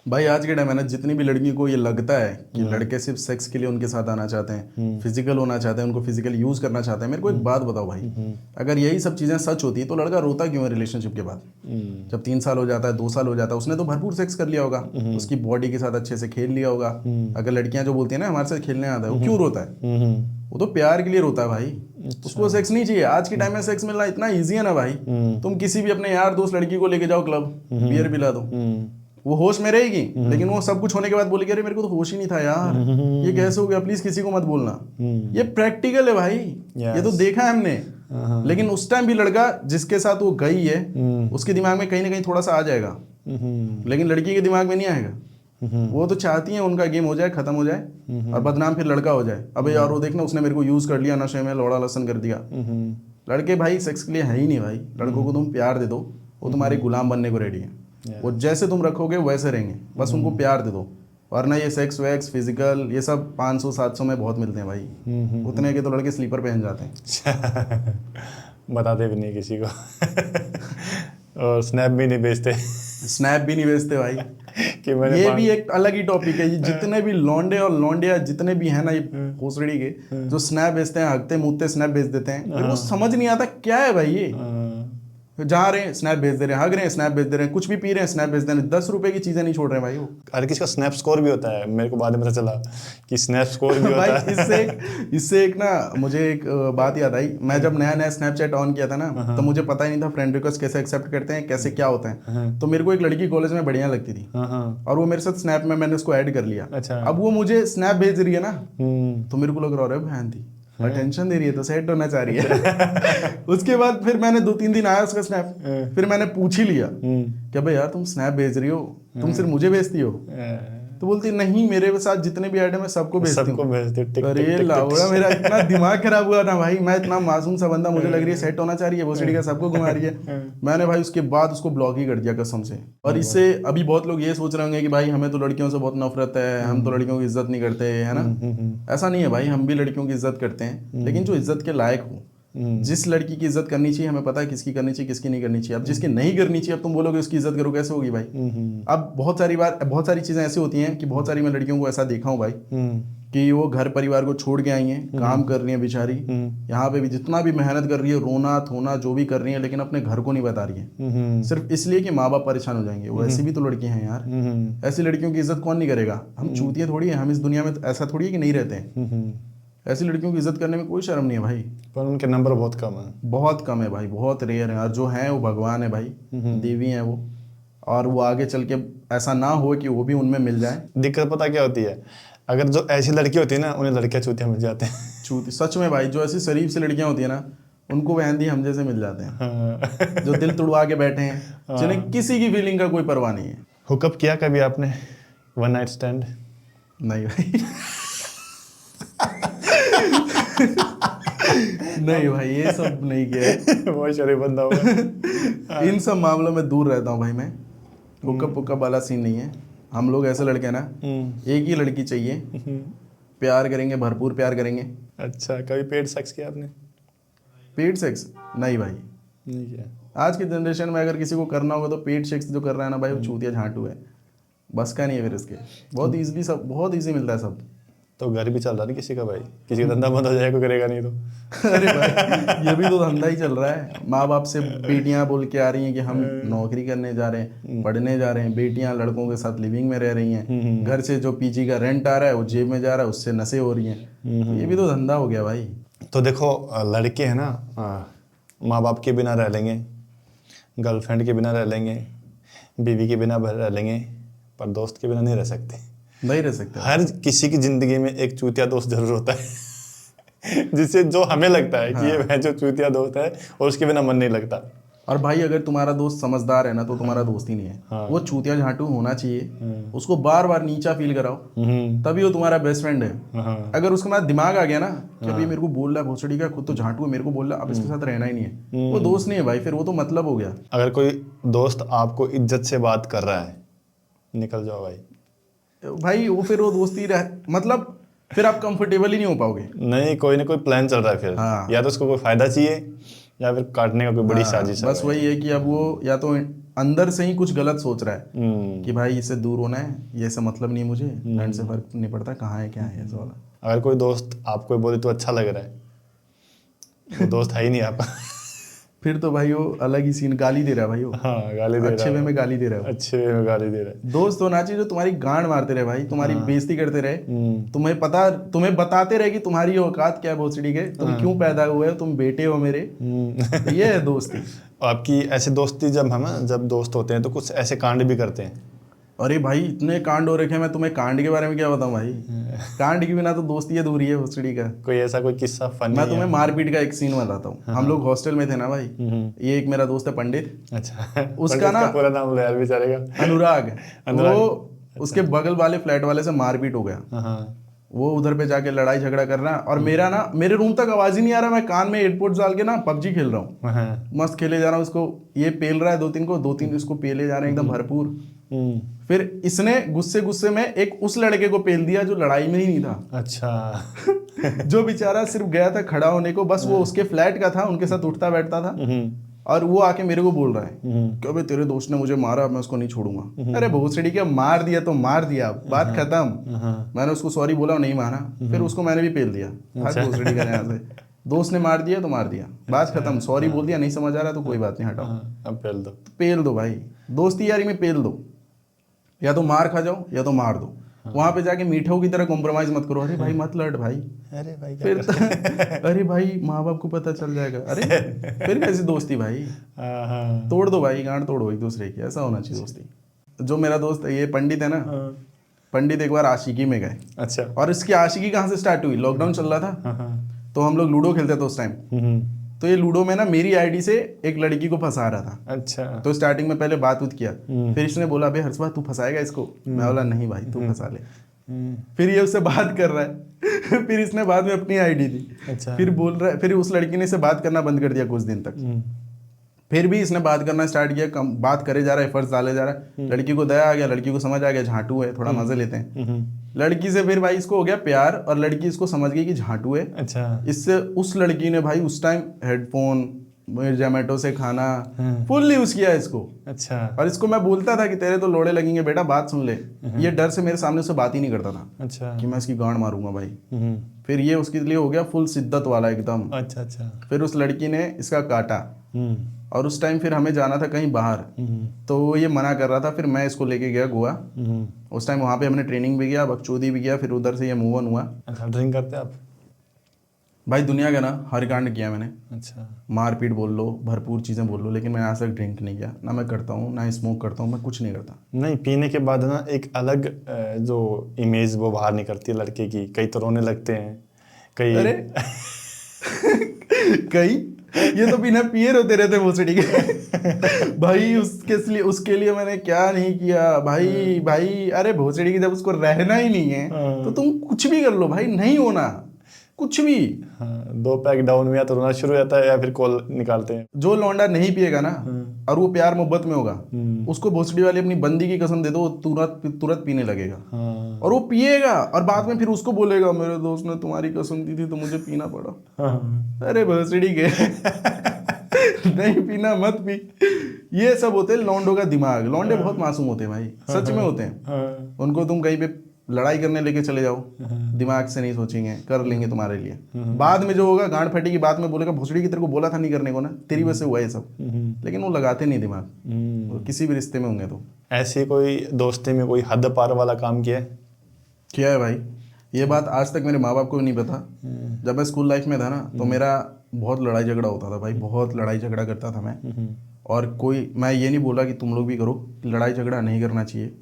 भाई आज के टाइम है ना, जितनी भी लड़की को ये लगता है कि लड़के सिर्फ सेक्स के लिए उनके साथ आना चाहते हैं, फिजिकल होना चाहते हैं, उनको फिजिकल यूज करना चाहते हैं, मेरे को एक बात बताओ भाई, अगर यही सब चीजें सच होती तो लड़का रोता क्यों है रिलेशनशिप के बाद? जब 3 साल हो जाता है, 2 साल हो जाता है, उसने तो भरपूर सेक्स कर लिया होगा, उसकी बॉडी के साथ अच्छे से खेल लिया होगा। अगर लड़कियां जो बोलती है ना हमारे साथ खेलने आता है, वो क्यों रोता है? वो तो प्यार के लिए रोता है भाई, उसको सेक्स नहीं चाहिए। आज के टाइम में सेक्स मिलना इतना इजी है ना भाई, तुम किसी भी अपने यार दोस्त लड़की को लेके जाओ क्लब, बियर पिला दो, वो होश में रहेगी, लेकिन वो सब कुछ होने के बाद बोलेगी अरे मेरे को तो होश ही नहीं था यार, ये कैसे हो गया, प्लीज किसी को मत बोलना। ये प्रैक्टिकल है भाई, ये तो देखा है हमने। लेकिन उस टाइम भी लड़का जिसके साथ वो गई है, उसके दिमाग में कहीं ना कहीं थोड़ा सा आ जाएगा, लेकिन लड़की के दिमाग में नहीं आएगा। वो तो चाहती है उनका गेम हो जाए, खत्म हो जाए, और बदनाम फिर लड़का हो जाए। अबे यार वो देखना, उसने मेरे को यूज कर लिया, नशे में लौड़ा लसन कर दिया। लड़के भाई सेक्स के लिए है ही नहीं भाई। लड़कों को तुम प्यार दे दो, वो तुम्हारे गुलाम बनने को रेडी है। वो जैसे तुम रखोगे वैसे रहेंगे, बस उनको प्यार दे दो। वरना ये सेक्स वैक्स फिजिकल ये सब 500-700 में बहुत मिलते हैं भाई, उतने के तो लड़के स्लीपर पहन जाते हैं। बताते भी नहीं किसी को। और स्नैप भी नहीं भेजते। स्नैप भी नहीं भेजते भाई। कि मैंने ये भी एक अलग ही टॉपिक है। ये जितने भी लौंडे और लौंडिया जितने भी हैं ना, ये भोसड़ी के जो स्नैप भेजते हैं, हकते मुत्ते स्नैप भेज देते हैं, मेरे को समझ नहीं आता क्या है भाई। ये जा रहे हैं स्नैप भेज दे रहे हैं, हग रहे हैं स्नैप भेज दे रहे हैं, कुछ भी पी रहे हैं स्नैप भेज दे रहे हैं, 10 रुपए की चीजें नहीं छोड़ रहे हैं भाई वो। हर किसी का स्नैप स्कोर भी होता है, मेरे को बाद में पता चला कि स्नैप स्कोर भी होता है। भाई इससे एक ना मुझे एक बात याद आई। मैं जब नया नया स्नैपचैट ऑन किया था ना, तो मुझे पता ही नहीं था फ्रेंड रिक्वेस्ट कैसे एक्सेप्ट करते हैं, कैसे क्या होता है। तो मेरे को एक लड़की कॉलेज में बढ़िया लगती थी, और वो मेरे साथ स्नैप में, मैंने उसको ऐड कर लिया। अब वो मुझे स्नैप भेज रही है ना, तो मेरे को लग रहा है बहन थी अटेंशन दे रही है, तो सेट होना चाह रही है। उसके बाद फिर मैंने 2-3 दिन आया उसका स्नैप, फिर मैंने पूछ ही लिया कि भाई यार तुम स्नैप भेज रही हो, तुम सिर्फ मुझे भेजती हो? तो बोलती नहीं, मेरे साथ जितने भी ऐड है मैं सबको भेजती हूँ। अरे लावड़ा, मेरा इतना दिमाग खराब हुआ ना भाई। मैं इतना मासूम सा बंदा, मुझे लग रही है सेट होना चाह रही है, भोसड़ी का सबको घुमा रही है। मैंने भाई उसके बाद उसको ब्लॉक ही कर दिया कसम से। और इससे अभी बहुत लोग ये सोच रहे होंगे कि भाई हमें तो लड़कियों से बहुत नफरत है, हम तो लड़कियों की इज्जत नहीं करते, है ना। ऐसा नहीं है भाई, हम भी लड़कियों की इज्जत करते हैं, लेकिन जो इज्जत के लायक हो। जिस लड़की की इज्जत करनी चाहिए हमें पता है किसकी करनी चाहिए, किसकी नहीं करनी चाहिए। अब जिसकी नहीं करनी चाहिए, अब तुम बोलोगे उसकी इज्जत करो, कैसे होगी भाई? अब बहुत सारी चीजें ऐसी होती हैं कि बहुत सारी मैं लड़कियों को ऐसा देखा हूँ भाई, कि वो घर परिवार को छोड़ के आई हैं, काम कर रही हैं बेचारी, यहाँ पे भी जितना भी मेहनत कर रही है, रोना धोना जो भी कर रही है, लेकिन अपने घर को नहीं बता रही है, सिर्फ इसलिए कि माँ बाप परेशान हो जाएंगे। वो ऐसी भी तो लड़कियां हैं यार। ऐसी लड़कियों की इज्जत कौन नहीं करेगा? हम चूतिया थोड़ी है, हम इस दुनिया में ऐसा थोड़ी है कि नहीं रहते हैं। ऐसी लड़कियों की इज्जत करने में कोई शर्म नहीं है भाई, पर उनके नंबर बहुत कम है। बहुत कम है भाई, बहुत रेयर है। और जो है वो भगवान है भाई, देवी है वो, और वो आगे चल के ऐसा ना हो कि वो भी उनमें मिल जाए। दिक्कत पता क्या होती है, अगर जो ऐसी लड़की होती है ना, उन्हें लड़कियां चूतिया मिल जाते हैं। चूती सच में भाई, जो ऐसी शरीफ सी लड़कियां होती है ना, उनको वहंदी हम जैसे मिल जाते हैं। जो दिल तुड़वा के बैठे हैं, जिन्हें किसी की फीलिंग का कोई परवाह नहीं है। हुकअप किया कभी आपने? One night stand? नहीं भाई। नहीं भाई, ये सब नहीं किया है। बहुत शरीफ बंदा होगा। इन सब मामलों में दूर रहता हूँ भाई मैं। हुकअप पुकअप वाला सीन नहीं है। हम लोग ऐसे लड़के हैं ना, एक ही लड़की चाहिए, प्यार करेंगे, भरपूर प्यार करेंगे। अच्छा, कभी पेड सेक्स किया आपने? Paid sex? नहीं भाई, नहीं किया। आज की जनरेशन में अगर किसी को करना होगा तो पेड सेक्स जो कर रहा है ना भाई, वो चूतिया झांटू है, बस का नहीं है फिर इसके। बहुत ईजी, सब बहुत ईजी मिलता है सब। तो घर भी चल रहा है किसी का भाई, किसी का धंधा बंद हो जाए, कोई करेगा नहीं तो। अरे भाई, ये भी तो धंधा ही चल रहा है। माँ बाप से बेटियां बोल के आ रही हैं कि हम नौकरी करने जा रहे हैं, पढ़ने जा रहे हैं, बेटियां लड़कों के साथ लिविंग में रह रही हैं, घर से जो पीजी का रेंट आ रहा है वो जेब में जा रहा है, उससे नशे हो रही हैं। ये भी तो धंधा हो गया भाई। तो देखो, लड़के हैं ना, माँ बाप के बिना रह लेंगे, गर्लफ्रेंड के बिना रह लेंगे, बीवी के बिना रह लेंगे, पर दोस्त के बिना नहीं रह सकते। नहीं रह सकते। हर किसी की जिंदगी में एक चूतिया दोस्त जरूर होता है। जिससे जो हमें लगता है कि ये वह जो चूतिया दोस्त है, और उसके बिना मन नहीं लगता। और भाई अगर तुम्हारा दोस्त समझदार है ना, तो तुम्हारा दोस्त ही नहीं है। वो चूतिया झांटू होना चाहिए, उसको बार बार नीचा फील कराओ, तभी वो तुम्हारा बेस्ट फ्रेंड है। अगर उसके बाद दिमाग आ गया ना कि अभी मेरे को बोल रहा है भोसड़ी का, खुद तो झांटू है, मेरे को बोल रहा, अब इसके साथ रहना ही नहीं है, वो दोस्त नहीं है भाई, फिर वो तो मतलब हो गया। अगर कोई दोस्त आपको इज्जत से बात कर रहा है, निकल जाओ भाई। वो फिर वो दोस्ती मतलब फिर आप कंफर्टेबल ही नहीं हो पाओगे। नहीं, कोई ना कोई प्लान चल रहा है फिर। या तो उसको कोई फायदा चाहिए, या फिर काटने का कोई बड़ी साजिश है। बस वही है कि अब वो या तो अंदर से ही कुछ गलत सोच रहा है कि भाई इससे दूर होना है, ये ऐसा मतलब नहीं, मुझे फ्रेंड से फर्क नहीं पड़ता कहाँ है क्या है ऐसा वाला। अगर कोई दोस्त आपको बोले तो अच्छा लग रहा है, वो दोस्त है ही नहीं आपका। फिर तो भाई वो अलग ही सीन, गाली दे रहा है भाई वो। हाँ, गाली दे रहा अच्छे वे में गाली दे रहा है वो। अच्छे वे में गाली दे रहा है। दोस्त होना चाहिए जो तुम्हारी गांड मारते रहे भाई, तुम्हारी बेइज्जती करते रहे, तुम्हें बताते रहे कि तुम्हारी औकात क्या है भोसड़ी के, तुम क्यों पैदा हुए हो, तुम बेटे हो मेरे। तो ये है दोस्ती। आपकी ऐसे दोस्ती जब दोस्त होते हैं तो कुछ ऐसे कांड भी करते हैं? अरे भाई इतने कांड हो रखे हैं, मैं तुम्हें कांड के बारे में क्या बताऊं भाई। कांड के बिना तो दोस्ती अधूरी है भोसड़ी का। कोई ऐसा कोई किस्सा फनी? मैं तुम्हें मारपीट का एक सीन बताता हूँ। हम लोग हॉस्टल में थे ना भाई, ये एक मेरा दोस्त है पंडित, अच्छा, उसका ना पूरा नाम यार बेचारे का अनुराग। वो उसके बगल वाले फ्लैट वाले से मारपीट हो गया। हाँ, वो उधर पे जाके लड़ाई झगड़ा कर रहा है और मेरा ना, मेरे रूम तक आवाज ही नहीं आ रहा, मैं कान में एयरपोर्ट्स डाल के ना पबजी खेल रहा हूँ, हाँ। मस्त खेले जा रहा हूँ। उसको ये पेल रहा है दो तीन इसको पेले जा रहे हैं एकदम भरपूर। फिर इसने गुस्से गुस्से में एक उस लड़के को पेल दिया जो लड़ाई में ही नहीं था। अच्छा। जो बेचारा सिर्फ गया था खड़ा होने को, बस वो उसके फ्लैट का था, उनके साथ उठता बैठता था। और वो आके मेरे को बोल रहा है कि अबे तेरे दोस्त ने मुझे मारा, मैं उसको नहीं छोड़ूंगा। अरे भोसड़ी के मार दिया तो मार दिया, बात खत्म। मैंने उसको सॉरी बोला, नहीं माना, फिर उसको मैंने भी पेल दिया। भोसड़ी का यहाँ से दोस्त ने मार दिया तो मार दिया, बात खत्म। सॉरी बोल दिया, नहीं समझ आ रहा तो कोई बात नहीं, हटाओ। अब पेल दो, पेल दो भाई, दोस्ती यारी में पेल दो, या तो मार खा जाओ या तो मार दो। वहां पे जाके मीठों की तरह कॉम्प्रोमाइज मत करो। अरे भाई मत लड़ भाई, अरे भाई फिर अरे भाई माँ बाप को पता चल जाएगा। अरे फिर कैसी दोस्ती भाई, तोड़ दो भाई, गांड तोड़ो एक दूसरे की, ऐसा होना चाहिए दोस्ती। जो मेरा दोस्त ये पंडित है ना, पंडित एक बार आशिकी में गए। अच्छा। और इसकी आशिकी कहाँ से स्टार्ट हुई, लॉकडाउन चल रहा था तो हम लोग लूडो खेलते थे उस टाइम। तो ये लूडो में ना मेरी आईडी से एक लड़की को फंसा रहा था। अच्छा। तो स्टार्टिंग में पहले बात उत किया, फिर इसने बोला बे हर्षवा तू फंसाएगा इसको। मैं बोला नहीं भाई तू फंसा ले। फिर ये उससे बात कर रहा है। फिर इसने बाद में अपनी आईडी दी। अच्छा। फिर बोल रहा है, फिर उस लड़की ने इसे बात करना बंद कर दिया कुछ दिन तक। फिर भी इसने बात करना स्टार्ट किया, कम बात करे जा रहा है, एफर्ट्स डाले जा रहा है। लड़की को दया आ गया, लड़की को समझ आ गया झाटू है, थोड़ा मजे लेते हैं। लड़की से फिर भाई इसको हो गया प्यार, और लड़की इसको समझ गई कि झाटू है। अच्छा। इससे उस लड़की ने भाई उस टाइम हेडफोन, जोमेटो से खाना फुल यूज किया इसको। अच्छा। और इसको मैं बोलता था कि तेरे तो लोड़े लगेंगे बेटा, बात सुन ले। ये डर से मेरे सामने से बात ही नहीं करता था। अच्छा। कि मैं इसकी गांड मारूंगा भाई। फिर ये उसके लिए हो गया फुल शिद्दत वाला एकदम। अच्छा। अच्छा। फिर उस लड़की ने इसका काटा, और उस टाइम फिर हमें जाना था कहीं बाहर, तो ये मना कर रहा था। फिर मैं इसको लेके गया गोवा। उस टाइम वहाँ पे हमने ट्रेनिंग भी किया, बकचोदी भी किया, फिर उधर से ये मूव ऑन हुआ। अच्छा, ड्रिंक करते आप? भाई दुनिया का ना हर कांड किया मैंने। अच्छा। मारपीट बोल लो, भरपूर चीज़ें बोल लो, लेकिन मैंने आज तक ड्रिंक नहीं किया। ना मैं करता हूँ, ना स्मोक करता हूँ, मैं कुछ नहीं करता। नहीं, पीने के बाद ना एक अलग जो इमेज वो बाहर निकलती है लड़के की। कई तो रोने लगते हैं, कई अरे कई ये तो बिना पिए रोते रहते भोसड़ी के। भाई उसके लिए मैंने क्या नहीं किया भाई। भाई अरे भोसड़ी की जब उसको रहना ही नहीं है तो तुम कुछ भी कर लो भाई, नहीं होना कुछ भी। हाँ, 2 पैक डाउन हुआ तो रोना शुरू हो जाता है, या फिर कॉल निकालते हैं। जो लौंडा नहीं पिएगा ना और वो प्यार मोहब्बत में होगा, उसको भोसड़ी वाली अपनी बंदी की कसम दे दो, तुरंत पीने लगेगा। हाँ। और वो पिएगा और बाद में फिर उसको बोलेगा मेरे दोस्त ने तुम्हारी कसम दी थी तो मुझे पीना पड़ा। हाँ। अरे भोसड़ी के नहीं पीना मत पी। ये सब होते हैं लौंडों का दिमाग। लौंडे बहुत मासूम होते हैं भाई, सच में होते हैं। उनको तुम कहीं पे लड़ाई करने लेके चले जाओ, दिमाग से नहीं सोचेंगे, कर लेंगे तुम्हारे लिए। बाद में जो होगा गांड फटी की बात में बोलेगा भोसड़ी की तेरे को बोला था नहीं करने को ना, तेरी वजह से हुआ ये सब। लेकिन वो लगाते नहीं दिमाग, वो किसी भी रिश्ते में होंगे तो। ऐसी कोई दोस्ती में कोई हद पार वाला काम किया है भाई? ये बात आज तक मेरे माँ बाप को भी नहीं पता। जब मैं स्कूल लाइफ में था ना तो मेरा बहुत लड़ाई झगड़ा होता था भाई, बहुत लड़ाई झगड़ा करता था मैं। और मैं ये नहीं बोला कि तुम लोग भी करो, लड़ाई झगड़ा नहीं करना चाहिए।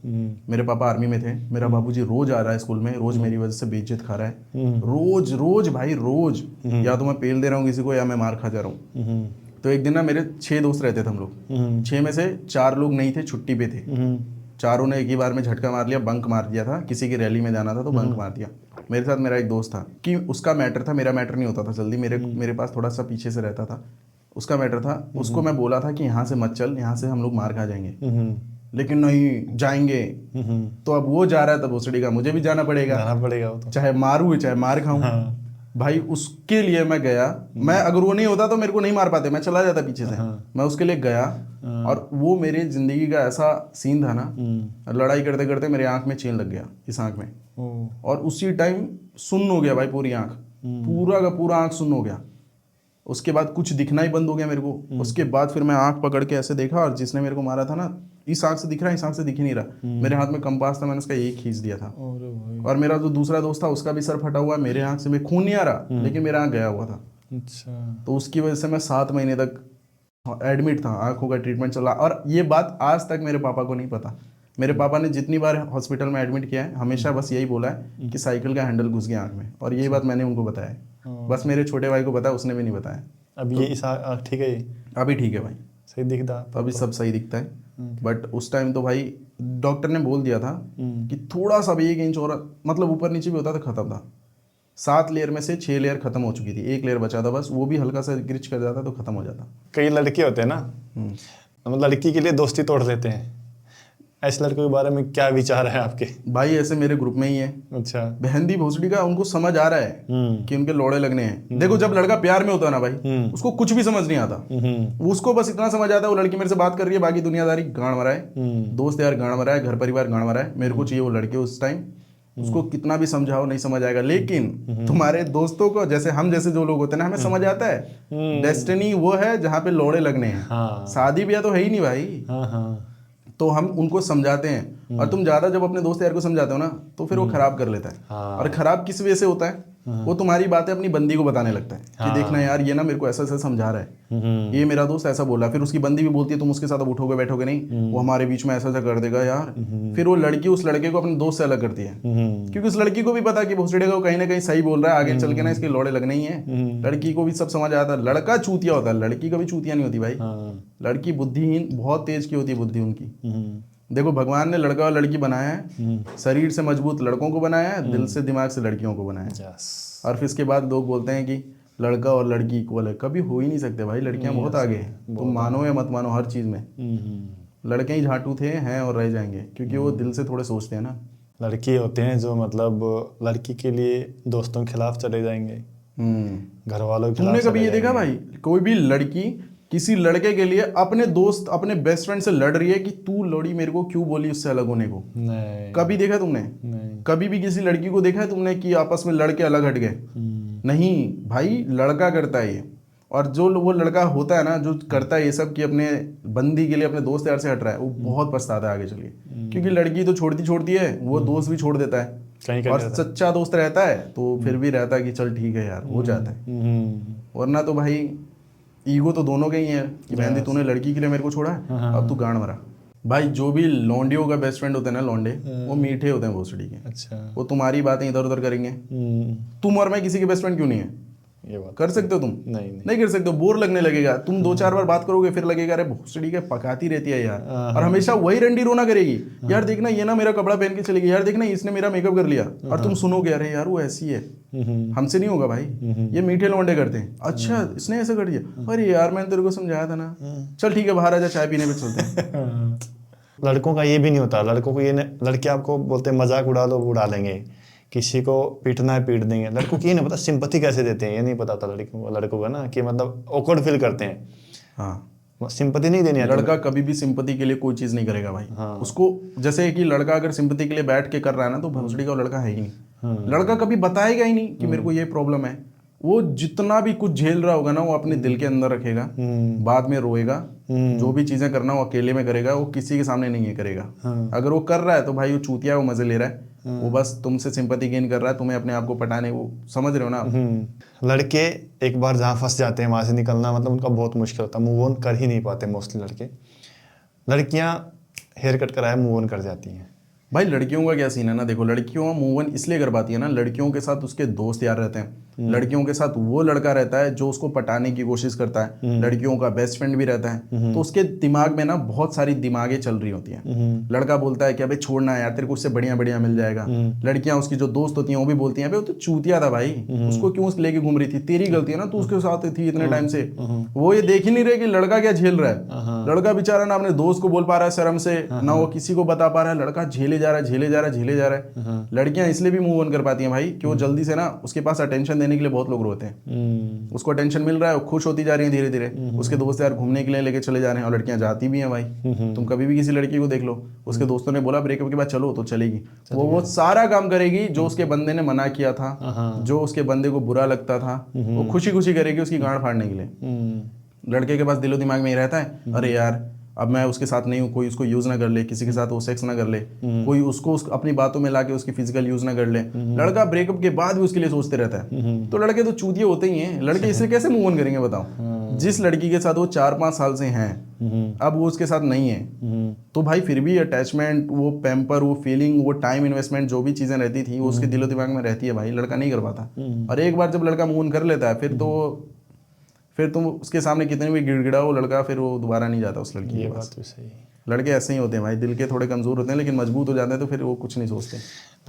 मेरे पापा आर्मी में थे, मेरा बाबूजी रोज आ रहा है स्कूल में, रोज मेरी वजह से बेइज्जत खा रहा है। रोज रोज भाई रोज, या तो मैं पेल दे रहा हूँ किसी को या मैं मार खा जा रहा हूँ। तो एक दिन ना मेरे 6 दोस्त रहते थे हम लोग, 6 में से 4 लोग नहीं थे, छुट्टी पे थे। चारों ने एक ही बार में झटका मार लिया, बंक मार दिया था। किसी की रैली में जाना था तो बंक मार दिया। मेरे साथ मेरा एक दोस्त था कि उसका मैटर था, मेरा मैटर नहीं होता था जल्दी, मेरे पास थोड़ा सा पीछे से रहता था। उसका मैटर था, उसको मैं बोला था कि यहाँ से मत चल, यहाँ से हम लोग मार खा जाएंगे। लेकिन नहीं जाएंगे। तो अब वो जा रहा है तो भोसड़ी का मुझे भी जाना पड़ेगा वो तो। चाहे मारूं चाहे मार खाऊं। भाई उसके लिए मैं गया। मैं अगर वो नहीं होता तो मेरे को नहीं मार पाते, मैं चला जाता पीछे से। मैं उसके लिए गया और वो मेरी जिंदगी का ऐसा सीन था ना, लड़ाई करते करते मेरे आंख में चेन लग गया, इस आंख में, और उसी टाइम सुन्न हो गया भाई, पूरी आंख, पूरा का पूरा आंख सुन्न हो गया। उसके बाद कुछ दिखना ही बंद हो गया मेरे को। उसके बाद फिर मैं आंख पकड़ के ऐसे देखा, और जिसने मेरे को मारा था ना, इस आंख से दिख रहा है, इस आंख से दिख ही नहीं रहा। मेरे हाथ में कंपास था, मैंने उसका यही खींच दिया था। और मेरा जो दूसरा दोस्त था उसका भी सर फटा हुआ है, मेरे आंख से में खून नहीं आ रहा, लेकिन मेरा आंख गया हुआ था। अच्छा। तो उसकी वजह से मैं 7 महीने तक एडमिट था, आंखों का ट्रीटमेंट चला। और ये बात आज तक मेरे पापा को नहीं पता। मेरे पापा ने जितनी बार हॉस्पिटल में एडमिट किया है, हमेशा बस यही बोला है कि साइकिल का हैंडल घुस गया आंख में, और यही बात मैंने उनको बताया है। बस मेरे छोटे भाई को पता, उसने भी नहीं बताया। अब ये इस आँख ठीक है? अभी ठीक है भाई, सही दिखता? अभी सब सही दिखता है। बट उस टाइम तो भाई डॉक्टर ने बोल दिया था कि थोड़ा सा भी 1 इंच और मतलब ऊपर नीचे भी होता तो खत्म था। 7 लेयर में से 6 लेयर खत्म हो चुकी थी, 1 लेयर बचा था बस, वो भी हल्का सा ग्रिच कर जाता तो खत्म हो जाता। कई लड़के होते हैं ना, मतलब लड़की के लिए दोस्ती तोड़ लेते हैं, ऐसे लड़कों के बारे में क्या विचार है आपके? भाई ऐसे मेरे ग्रुप में ही है। अच्छा। बहंदी भोसड़ी का उनको समझ आ रहा है कि उनके लोड़े लगने हैं। देखो जब लड़का प्यार में होता है ना भाई, उसको कुछ भी समझ नहीं आता। उसको बस इतना समझ आता है, वो लड़की मेरे से बात कर रही है, बाकी दुनियादारी गांड मरा है, दोस्त यार गांड मरा है, घर परिवार गांड मरा है, मेरे को चाहिए वो लड़के। उस टाइम उसको कितना भी समझाओ नहीं समझ आएगा। लेकिन तुम्हारे दोस्तों को, जैसे हम जैसे जो लोग होते हैं ना, हमें समझ आता है डेस्टिनी वो है जहाँ पे लोड़े लगने हैं। शादी ब्याह तो है ही नहीं भाई। तो हम उनको समझाते हैं, और तुम ज्यादा जब अपने दोस्त यार को समझाते हो ना, तो फिर वो खराब कर लेता है। और खराब किस वजह से होता है? वो तुम्हारी बातें अपनी बंदी को बताने लगता है कि देखना यार, ये ना मेरे को ऐसा ऐसा समझा रहा है, ये मेरा दोस्त ऐसा बोला। फिर उसकी बंदी भी बोलती है तुम उसके साथ अब उठोगे बैठोगे नहीं, वो हमारे बीच में ऐसा ऐसा कर देगा यार। फिर वो लड़की उस लड़के को अपने दोस्त से अलग करती है, क्योंकि उस लड़की को भी पता कि भोसड़ी का कहीं ना कहीं सही बोल रहा है, आगे चल के ना इसके लोड़े लगने ही है। लड़की को भी सब समझ आता है। लड़का चूतिया होता है, लड़की कभी चूतिया नहीं होती भाई। लड़की बुद्धिहीन, बहुत तेज की होती है बुद्धि उनकी। देखो भगवान ने लड़का और लड़की बनाया है, शरीर से मजबूत लड़कों को बनाया है, दिल से दिमाग से लड़कियों को बनाया है। और फिर इसके बाद लोग बोलते हैं कि लड़का और लड़की इक्वल है। कभी हो ही नहीं सकते भाई, लड़कियां बहुत आगे हैं, तुम मानो या मत मानो, हर चीज़ में। लड़के ही झाटू थे, हैं और रह जाएंगे, क्योंकि वो दिल से थोड़े सोचते हैं ना। लड़के होते हैं जो मतलब लड़की के लिए दोस्तों के खिलाफ चले जाएंगे, घर वालों के खिलाफ। तुमने कभी ये देखा भाई, कोई भी लड़की किसी लड़के के लिए अपने दोस्त अपने बेस्ट फ्रेंड से लड़ रही है कि तू लड़ी मेरे को क्यों बोली उससे अलग होने को? नहीं। कभी देखा तुमने? नहीं। कभी भी किसी लड़की को देखा है तुमने कि आपस में लड़के अलग हट गए? नहीं भाई, लड़का करता है ये। और जो वो लड़का होता है ना, जो करता है ये सब कि अपने बंदी के लिए अपने दोस्त यार से हट रहा है, वो बहुत पछताता है आगे चल के। क्योंकि लड़की तो छोड़ती है, वो दोस्त भी छोड़ देता है। और सच्चा दोस्त रहता है तो फिर भी रहता है कि चल ठीक है यार, हो जाता है। वरना तो भाई ईगो तो दोनों के ही है कि बहन तूने लड़की के लिए मेरे को छोड़ा है, अब तू गांड मरा। भाई जो भी लौंडियों का बेस्ट फ्रेंड होते हैं ना, लौंडे, वो मीठे होते हैं भोसड़ी के। अच्छा। वो तुम्हारी बातें इधर उधर करेंगे। तुम और मैं किसी के बेस्ट फ्रेंड क्यों नहीं है? ये बात कर सकते हो तुम? नहीं कर सकते हो, बोर लगने लगेगा। तुम 2-4 बार बात करोगे फिर लगेगा अरे भोसड़ी के पकाती रहती है यार, और हमेशा वही रंडी रोना करेगी, यार देखना ये ना मेरा कपड़ा पहन के चलेगी, यार देखना इसने मेरा मेकअप कर लिया। और तुम सुनोगे अरे यार वो ऐसी है, हमसे नहीं होगा भाई, ये मीठे लौंडे करते हैं। अच्छा इसने ऐसा कर दिया, अरे यार मैंने तेरे को समझाया था ना, चल ठीक है बाहर आ जा, चाय पीने पे चलते हैं। लड़कों का ये भी नहीं होता, लड़कों को ये लड़के आपको बोलते हैं मजाक उड़ा लो, उड़ा लेंगे, किसी को पीटना है पीट देंगे। लड़कों को ये नहीं पता सिंपैथी कैसे देते हैं, ये नहीं पता था लड़कों को ना, कि मतलब ऑकवर्ड फील करते हैं। हाँ, सिंपैथी नहीं देनी है। लड़का कभी भी सिंपैथी के लिए कोई चीज़ नहीं करेगा भाई। उसको जैसे कि लड़का अगर सिंपैथी के लिए बैठ के कर रहा है ना, तो भोसड़ी का लड़का है ही नहीं। लड़का कभी बताएगा ही नहीं कि मेरे को ये प्रॉब्लम है। वो जितना भी कुछ झेल रहा होगा ना, वो अपने दिल के अंदर रखेगा, बाद में रोएगा। जो भी चीजें करना वो अकेले में करेगा, वो किसी के सामने नहीं है करेगा। अगर वो कर रहा है तो भाई वो चूतिया, वो मजे ले रहा है, वो बस तुमसे सिंपैथी गेन कर रहा है, तुम्हें अपने आप को पटाने, वो समझ रहे हो ना। लड़के एक बार जहाँ फंस जाते हैं वहां से निकलना मतलब उनका बहुत मुश्किल होता है, मूव ऑन कर ही नहीं पाते मोस्टली लड़के। लड़कियां हेयर कट कराए मूव ऑन कर जाती हैं। भाई लड़कियों का क्या सीन है ना, देखो लड़कियों मूव ऑन इसलिए कर पाती है ना, लड़कियों के साथ उसके दोस्त यार रहते हैं, लड़कियों के साथ वो लड़का रहता है जो उसको पटाने की कोशिश करता है, लड़कियों का बेस्ट फ्रेंड भी रहता है, तो उसके दिमाग में ना बहुत सारी दिमागें चल रही होती हैं। लड़का बोलता है कि अबे छोड़ना है यार, तेरे को उससे बढ़िया बढ़िया मिल जाएगा। लड़कियां उसकी जो दोस्त होती हैं वो भी बोलती हैं, वो तो चूतिया था भाई, उसको क्यों लेके घूम रही थी, तेरी गलती है ना, तू उसके साथ थी इतने टाइम से। वो ये देख ही नहीं रहे कि लड़का क्या झेल रहा है। लड़का बेचारा ना अपने दोस्त को बोल पा रहा है शर्म से, ना वो किसी को बता पा रहा है, लड़का झेले जा रहा है। लड़कियां इसलिए भी मूव ऑन कर पाती हैं भाई कि वो जल्दी से ना, उसके पास अटेंशन देने के लिए बहुत लोग रोते हैं, उसको अटेंशन मिल रहा है, वो खुश होती जा रही है धीरे धीरे, उसके दोस्त यार घूमने के लिए लेके चले जा रहे हैं, और लड़कियां जाती भी हैं भाई। तुम कभी भी किसी लड़की को देख लो, उसके दोस्तों ने बोला ब्रेकअप के बाद चलो, तो चलेगी, वो सारा काम करेगी जो उसके बंदे ने मना किया था, जो उसके बंदे को बुरा लगता था, वो खुशी खुशी करेगी उसकी गांड फाड़ने के लिए। लड़के के पास दिलो दिमाग में ही रहता है, अरे यार अब मैं उसके साथ नहीं हूँ, कोई उसको यूज ना कर ले, किसी के साथ वो सेक्स ना कर ले, कोई उसको अपनी बातों में लाके उसकी फिजिकल यूज ना कर ले। लड़का ब्रेकअप के बाद भी उसके लिए सोचते रहता है। तो लड़के तो चूतिए होते ही हैं, लड़के इससे कैसे मूव ऑन करेंगे बताओ। जिस लड़की के साथ वो 4-5 साल से हैं, अब वो उसके साथ नहीं है, तो भाई फिर भी अटैचमेंट, वो पैम्पर, वो फीलिंग, वो टाइम इन्वेस्टमेंट, जो भी चीजें रहती थी वो उसके दिलो दिमाग में रहती है भाई। लड़का नहीं कर पाता, और एक बार जब लड़का मूव ऑन कर लेता है, फिर तुम उसके सामने कितने भी गिड़गिड़ाओ, लड़का फिर वो दोबारा नहीं जाता उस लड़की के पास। बात तो सही है। लड़के ऐसे ही होते हैं भाई, दिल के थोड़े कमजोर होते हैं, लेकिन मजबूत हो जाते हैं तो फिर वो कुछ नहीं सोचते।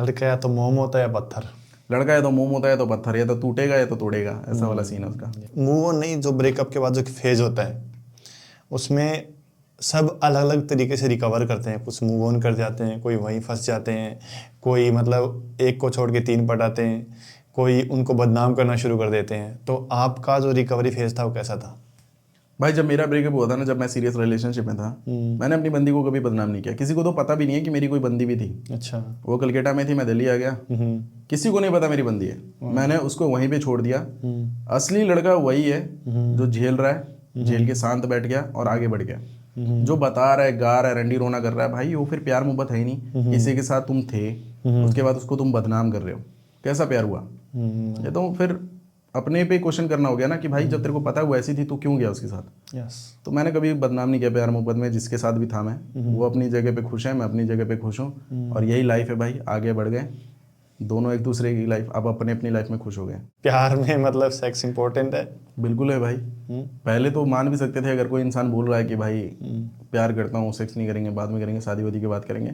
लड़का या तो मोम होता है या पत्थर। लड़का या तो मोम होता है या तो पत्थर, या तो टूटेगा या तो तोड़ेगा, ऐसा वाला सीन है उसका। मूव ऑन नहीं, जो ब्रेकअप के बाद जो फेज होता है उसमें सब अलग अलग तरीके से रिकवर करते हैं। कुछ मूव ऑन कर जाते हैं, कोई वहीं फंस जाते हैं, कोई मतलब एक को छोड़ के 3 पटाते हैं, कोई उनको बदनाम करना शुरू कर देते हैं। तो आपका जो रिकवरी फेज था वो कैसा था? भाई जब मेरा ब्रेकअप हुआ था ना, जब मैं सीरियस रिलेशनशिप में था, मैंने अपनी बंदी को कभी बदनाम नहीं किया। किसी को तो पता भी नहीं है कि मेरी कोई बंदी भी थी। अच्छा। वो कलकत्ता में थी, मैं दिल्ली आ गया, किसी को नहीं पता मेरी बंदी है, मैंने उसको वहीं पे छोड़ दिया। असली लड़का वही है जो झेल रहा है, झेल के शांत बैठ गया और आगे बढ़ गया। जो बता रहा है, गा रहा है, रंडी रोना कर रहा है, भाई वो फिर प्यार मोहब्बत है ही नहीं। किसी के साथ तुम थे, उसके बाद उसको तुम बदनाम कर रहे हो, कैसा प्यार हुआ? ये तो फिर अपने पे क्वेश्चन करना हो गया ना कि भाई जब तेरे को पता वो ऐसी थी तो क्यों गया उसके साथ। तो मैंने कभी बदनाम नहीं किया प्यार मोहब्बत में, जिसके साथ भी था मैं, वो अपनी जगह पे खुश है, मैं अपनी जगह पे खुश हूँ, और यही लाइफ है भाई। आगे बढ़ गए दोनों, एक दूसरे की लाइफ, अब अपने अपनी लाइफ में खुश हो गए। प्यार में मतलब सेक्स इंपॉर्टेंट है? बिल्कुल है भाई। पहले तो मान भी सकते थे, अगर कोई इंसान बोल रहा है कि भाई प्यार करता हूँ, सेक्स नहीं करेंगे, बाद में करेंगे, शादी वादी की बात करेंगे,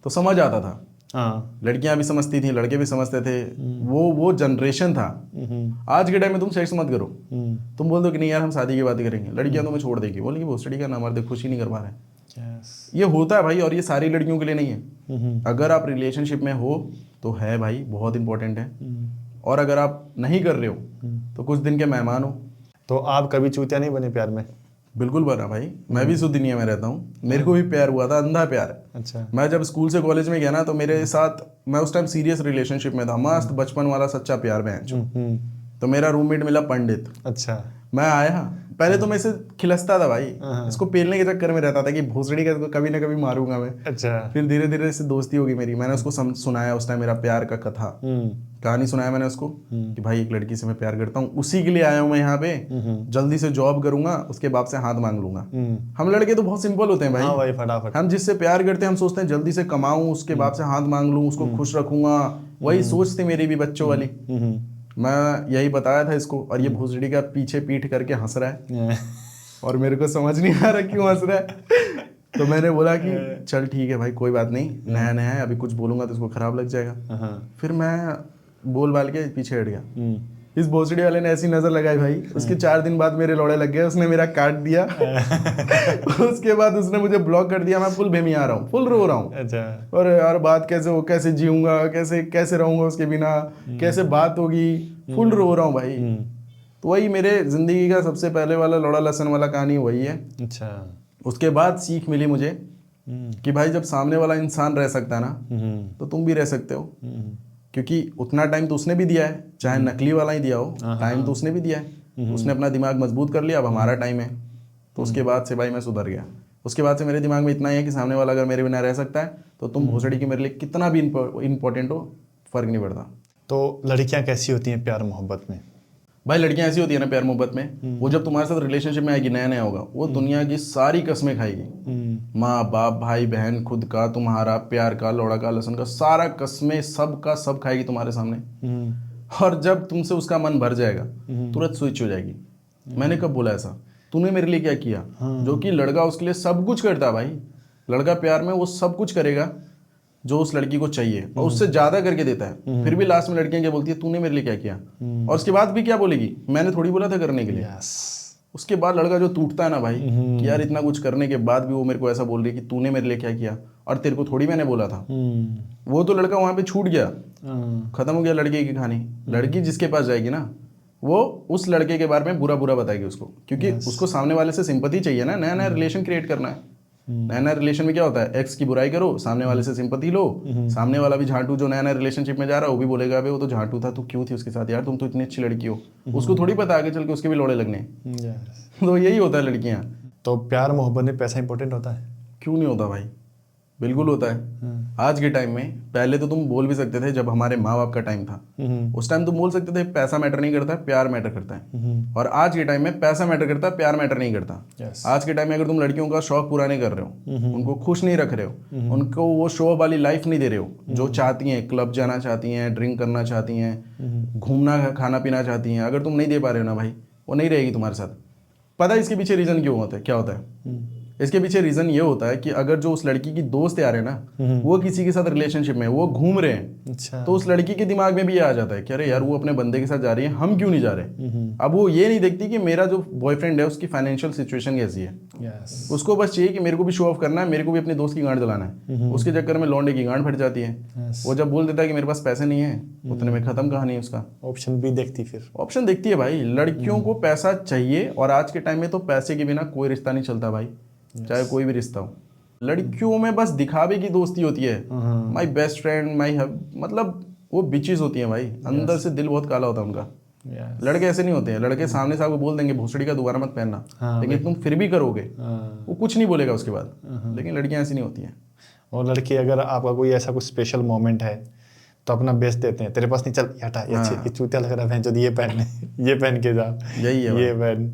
तो समझ आता था। हाँ। लड़कियां भी समझती थी, लड़के भी समझते थे, वो जनरेशन था। आज के टाइम में तुम सेक्स मत करो, तुम बोल दो कि नहीं यार हम शादी की बात करेंगे, लड़कियां तुम्हें छोड़ देगी, बोलेंगी वो स्टडी का ना मर्द, खुश ही नहीं कर पा रहे। ये होता है भाई, और ये सारी लड़कियों के लिए नहीं है। अगर आप रिलेशनशिप में हो तो है भाई, बहुत इंपॉर्टेंट है, और अगर आप नहीं कर रहे हो तो कुछ दिन के मेहमान हो। तो आप कभी चूतिया नहीं बने प्यार में? बिल्कुल बना भाई, मैं भी इस दुनिया में रहता हूँ, मेरे को भी प्यार हुआ था, अंधा प्यार। अच्छा। मैं जब स्कूल से कॉलेज में गया ना, तो मेरे साथ, मैं उस टाइम सीरियस रिलेशनशिप में था, मस्त बचपन वाला सच्चा प्यार में। तो मेरा रूममेट मिला पंडित। अच्छा। मैं आया, पहले तो मैं इसे खिलसता था भाई, इसको पेलने के चक्कर में रहता था कि भोसड़ी का कभी ना कभी मारूंगा मैं। अच्छा। फिर धीरे धीरे इससे दोस्ती होगी मेरी, मैंने उसको सुनाया उस टाइम मेरा प्यार का कहानी सुनाया मैंने उसको कि भाई एक लड़की से मैं प्यार करता हूँ, उसी के लिए आया हूँ मैं यहाँ पे, जल्दी से जॉब करूंगा, उसके बाप से हाथ मांग लूंगा। हम लड़के तो बहुत सिंपल होते हैं भाई। हाँ भाई, फटाफट। हम जिससे प्यार करते हैं हम सोचते हैं जल्दी से कमाऊं, उसके बाप से हाथ मांग लूं, उसको खुश रखूंगा, वही सोच थी मेरी भी बच्चों वाली। मैं यही बताया था इसको, और ये भोसड़ी का पीछे पीठ करके हंस रहा है और मेरे को समझ नहीं आ रहा क्यों हंस रहा है। तो मैंने बोला कि चल ठीक है भाई, कोई बात नहीं, नया नया है, अभी कुछ बोलूंगा तो इसको खराब लग जाएगा। फिर मैं बोल बाल के पीछे हट गया। इस भोसड़ी वाले ने ऐसी नजर लगाई भाई, उसके 4 दिन बाद मेरे लौड़े लग गए, उसने मेरा काट दिया। उसके बाद उसने मुझे ब्लॉक कर दिया, मैं फुल बेमिया रहा हूँ, फुल रो रहा हूँ। अच्छा। और यार बात कैसे हो, कैसे जीऊंगा, कैसे रहूंगा उसके बिना, कैसे बात होगी, फुल रो रहा हूँ भाई। तो वही मेरे जिंदगी का सबसे पहले वाला लौड़ा लसन वाला कहानी वही है। अच्छा। उसके बाद सीख मिली मुझे कि भाई जब सामने वाला इंसान रह सकता है ना, तो तुम भी रह सकते हो, क्योंकि उतना टाइम तो उसने भी दिया है, चाहे नकली वाला ही दिया हो, टाइम तो उसने भी दिया है, उसने अपना दिमाग मजबूत कर लिया, अब हमारा टाइम है। तो उसके बाद से भाई मैं सुधर गया। उसके बाद से मेरे दिमाग में इतना ही है कि सामने वाला अगर मेरे बिना रह सकता है तो तुम भोसड़ी की मेरे लिए कितना भी इंपॉर्टेंट हो, फर्क नहीं पड़ता। तो लड़कियां कैसी होती हैं प्यार मोहब्बत में? भाई लड़कियां ऐसी होती है ना प्यार मोहब्बत में, वो जब तुम्हारे साथ रिलेशनशिप में आएगी, नया नया होगा, वो दुनिया की सारी कस्में खाएगी। माँ बाप भाई बहन, खुद का, तुम्हारा, प्यार का, लौड़ा का, लहसुन का, सारा कस्में सब का सब खाएगी तुम्हारे सामने। और जब तुमसे उसका मन भर जाएगा तुरंत स्विच हो जाएगी। मैंने कब बोला ऐसा? तूने मेरे लिए क्या किया? जो कि लड़का उसके लिए सब कुछ करता है भाई। लड़का प्यार में वो सब कुछ करेगा जो उस लड़की को चाहिए, और उससे ज्यादा करके देता है। फिर भी लास्ट में लड़कियां क्या बोलती है, तूने मेरे लिए क्या किया? और उसके बाद भी क्या बोलेगी, मैंने थोड़ी बोला था करने के लिए। उसके बाद लड़का जो टूटता है ना भाई कि यार इतना कुछ करने के बाद भी वो मेरे को ऐसा बोल रही है कि तूने मेरे लिए क्या किया और तेरे को थोड़ी मैंने बोला था। वो तो लड़का वहां पे छूट गया, खत्म हो गया लड़के की कहानी। लड़की जिसके पास जाएगी ना वो उस लड़के के बारे में बुरा बुरा बताएगी उसको, क्योंकि उसको सामने वाले से सिंपैथी चाहिए ना। नया नया रिलेशन क्रिएट करना है। नया नया रिलेशन में क्या होता है, एक्स की बुराई करो, सामने वाले से सिंपैथी लो। सामने वाला भी झांटू जो नया नया रिलेशनशिप में जा रहा है वो भी बोलेगा अबे वो तो झांटू था, तू क्यों थी उसके साथ यार, तुम तो इतनी अच्छी लड़की हो। उसको थोड़ी पता आगे चल के उसके भी लोड़े लगने। तो यही होता है लड़कियां। तो प्यार मोहब्बत में पैसा इंपॉर्टेंट होता है? क्यों नहीं होता भाई, बिल्कुल होता है। आज के टाइम में, पहले तो तुम बोल भी सकते थे जब हमारे माँ बाप का टाइम था, उस टाइम तुम बोल सकते थे पैसा मैटर नहीं करता है, प्यार मैटर करता है। और आज के टाइम में पैसा मैटर करता है, प्यार मैटर नहीं करता। आज के टाइम में अगर तुम लड़कियों का शौक पूरा नहीं कर रहे हो, उनको खुश नहीं रख रहे हो, उनको वो शो वाली लाइफ नहीं दे रहे हो जो चाहती हैं, क्लब जाना चाहती हैं, ड्रिंक करना चाहती हैं, घूमना खाना पीना चाहती हैं, अगर तुम नहीं दे पा रहे हो ना भाई, वो नहीं रहेगी तुम्हारे साथ। पता है इसके पीछे रीजन क्यों होता है, क्या होता है? इसके पीछे रीजन ये होता है कि अगर जो उस लड़की की दोस्त आ रहे हैं ना, वो किसी के साथ रिलेशनशिप में, वो घूम रहे हैं, अच्छा। तो उस लड़की के दिमाग में भी ये आ जाता है कि अरे यार वो अपने बंदे के साथ जा रही है, हम क्यों नहीं जा रहे। अब वो ये नहीं देखती कि मेरा जो बॉयफ्रेंड है उसकी फाइनेंशियल सिचुएशन कैसी है। उसको बस चाहिए कि मेरे को भी शो ऑफ करना है, मेरे को भी अपनी दोस्त की गांड जलाना है। उसके चक्कर में लौंडे की गांड फट जाती है। वो जब बोल देता है कि मेरे पास पैसे नहीं है, उतने में खत्म कहानी उसका। ऑप्शन भी देखती, फिर ऑप्शन देखती है भाई। लड़कियों को पैसा चाहिए, और आज के टाइम में तो पैसे के बिना कोई रिश्ता नहीं चलता भाई, चाहे कोई भी रिश्ता हो। लड़कियों में बस दिखावे की दोस्ती होती है, माई बेस्ट फ्रेंड, माई मतलब वो बिचेस होती हैं भाई, अंदर से दिल बहुत काला होता है उनका। लड़के ऐसे नहीं होते हैं। लड़के सामने से आपको बोल देंगे भोसड़ी का दोबारा मत पहनना, लेकिन तुम फिर भी करोगे, वो कुछ नहीं बोलेगा उसके बाद। लेकिन लड़कियां ऐसी नहीं होती हैं। और लड़की अगर आपका कोई ऐसा कुछ स्पेशल मोमेंट है तो अपना बेस्ट देते हैं, तेरे पास नहीं, चल हटा, ये चूतिया लग रहा है, जो ये पहन ये पहन के जा, यही है ये पहन।